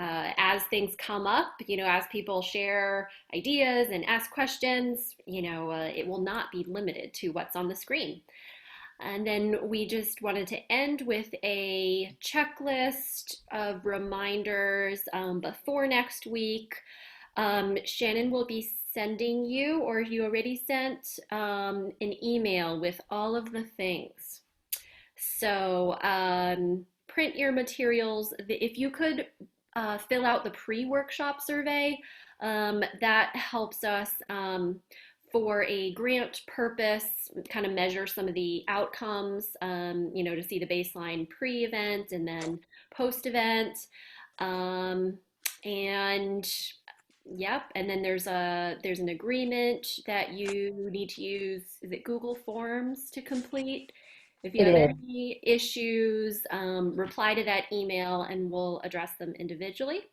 as things come up, as people share ideas and ask questions, it will not be limited to what's on the screen. And then we just wanted to end with a checklist of reminders before next week. Shannon will be sending you, or you already sent, an email with all of the things. So print your materials. If you could fill out the pre-workshop survey, that helps us for a grant purpose, kind of measure some of the outcomes, to see the baseline pre-event and then post-event. And then there's an agreement that you need to use, is it Google Forms to complete? If you have any issues, reply to that email and we'll address them individually.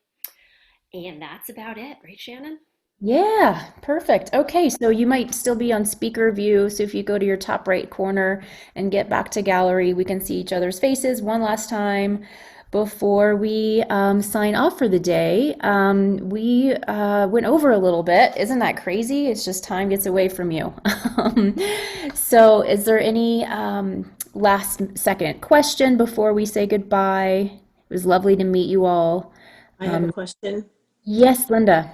And that's about it, right, Shannon? Yeah, perfect. Okay, so you might still be on speaker view. So if you go to your top right corner and get back to gallery, we can see each other's faces one last time before we sign off for the day. We went over a little bit. Isn't that crazy? It's just time gets away from you. So is there any last second question before we say goodbye? It was lovely to meet you all. I have a question. Yes, Linda.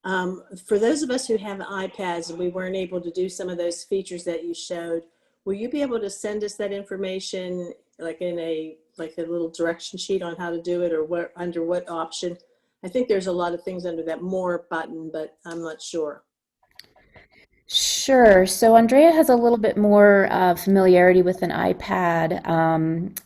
For those of us who have iPads and we weren't able to do some of those features that you showed, will you be able to send us that information like in a little direction sheet on how to do it, or under what option? I think there's a lot of things under that more button, but I'm not sure. Sure. So Andrea has a little bit more familiarity with an iPad.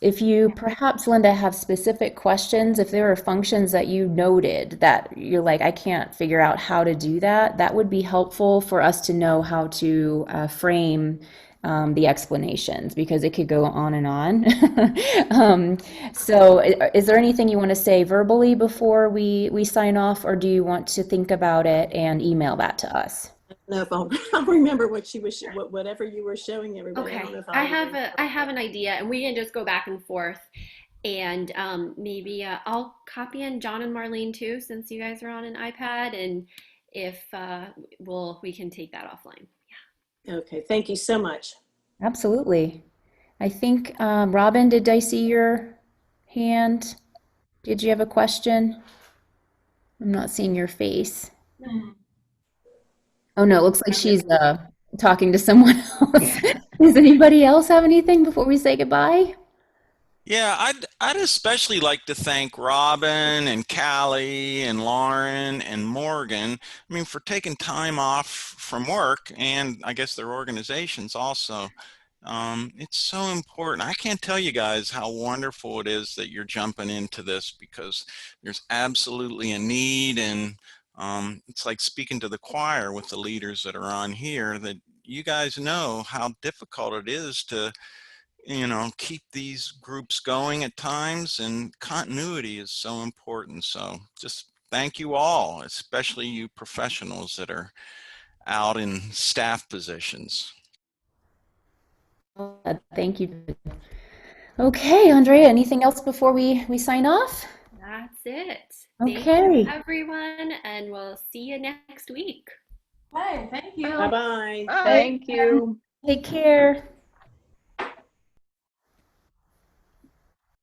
If you perhaps, Linda, have specific questions, if there are functions that you noted that you're like, I can't figure out how to do that, that would be helpful for us to know how to frame the explanations, because it could go on and on. So is there anything you want to say verbally before we sign off, or do you want to think about it and email that to us? No, if I'll remember what she was, whatever you were showing everybody. I don't Okay, know if I I'll have remember. I have an idea, and we can just go back and forth. And maybe I'll copy in John and Marlene too, since you guys are on an iPad, and if we can take that offline. Okay, thank you so much. Absolutely. I think, Robin, did I see your hand? Did you have a question? I'm not seeing your face. Oh no, it looks like she's talking to someone else. Does anybody else have anything before we say goodbye? Yeah, I'd especially like to thank Robin and Callie and Lauren and Morgan, I mean, for taking time off from work, and I guess their organizations also. It's so important. I can't tell you guys how wonderful it is that you're jumping into this, because there's absolutely a need, and it's like speaking to the choir with the leaders that are on here, that you guys know how difficult it is to keep these groups going at times, and continuity is so important. So just thank you all, especially you professionals that are out in staff positions. Thank you. Okay, Andrea, anything else before we sign off? That's it. Okay. Thank you, everyone, and we'll see you next week. Hey, thank you. Bye-bye. Thank you. Take care.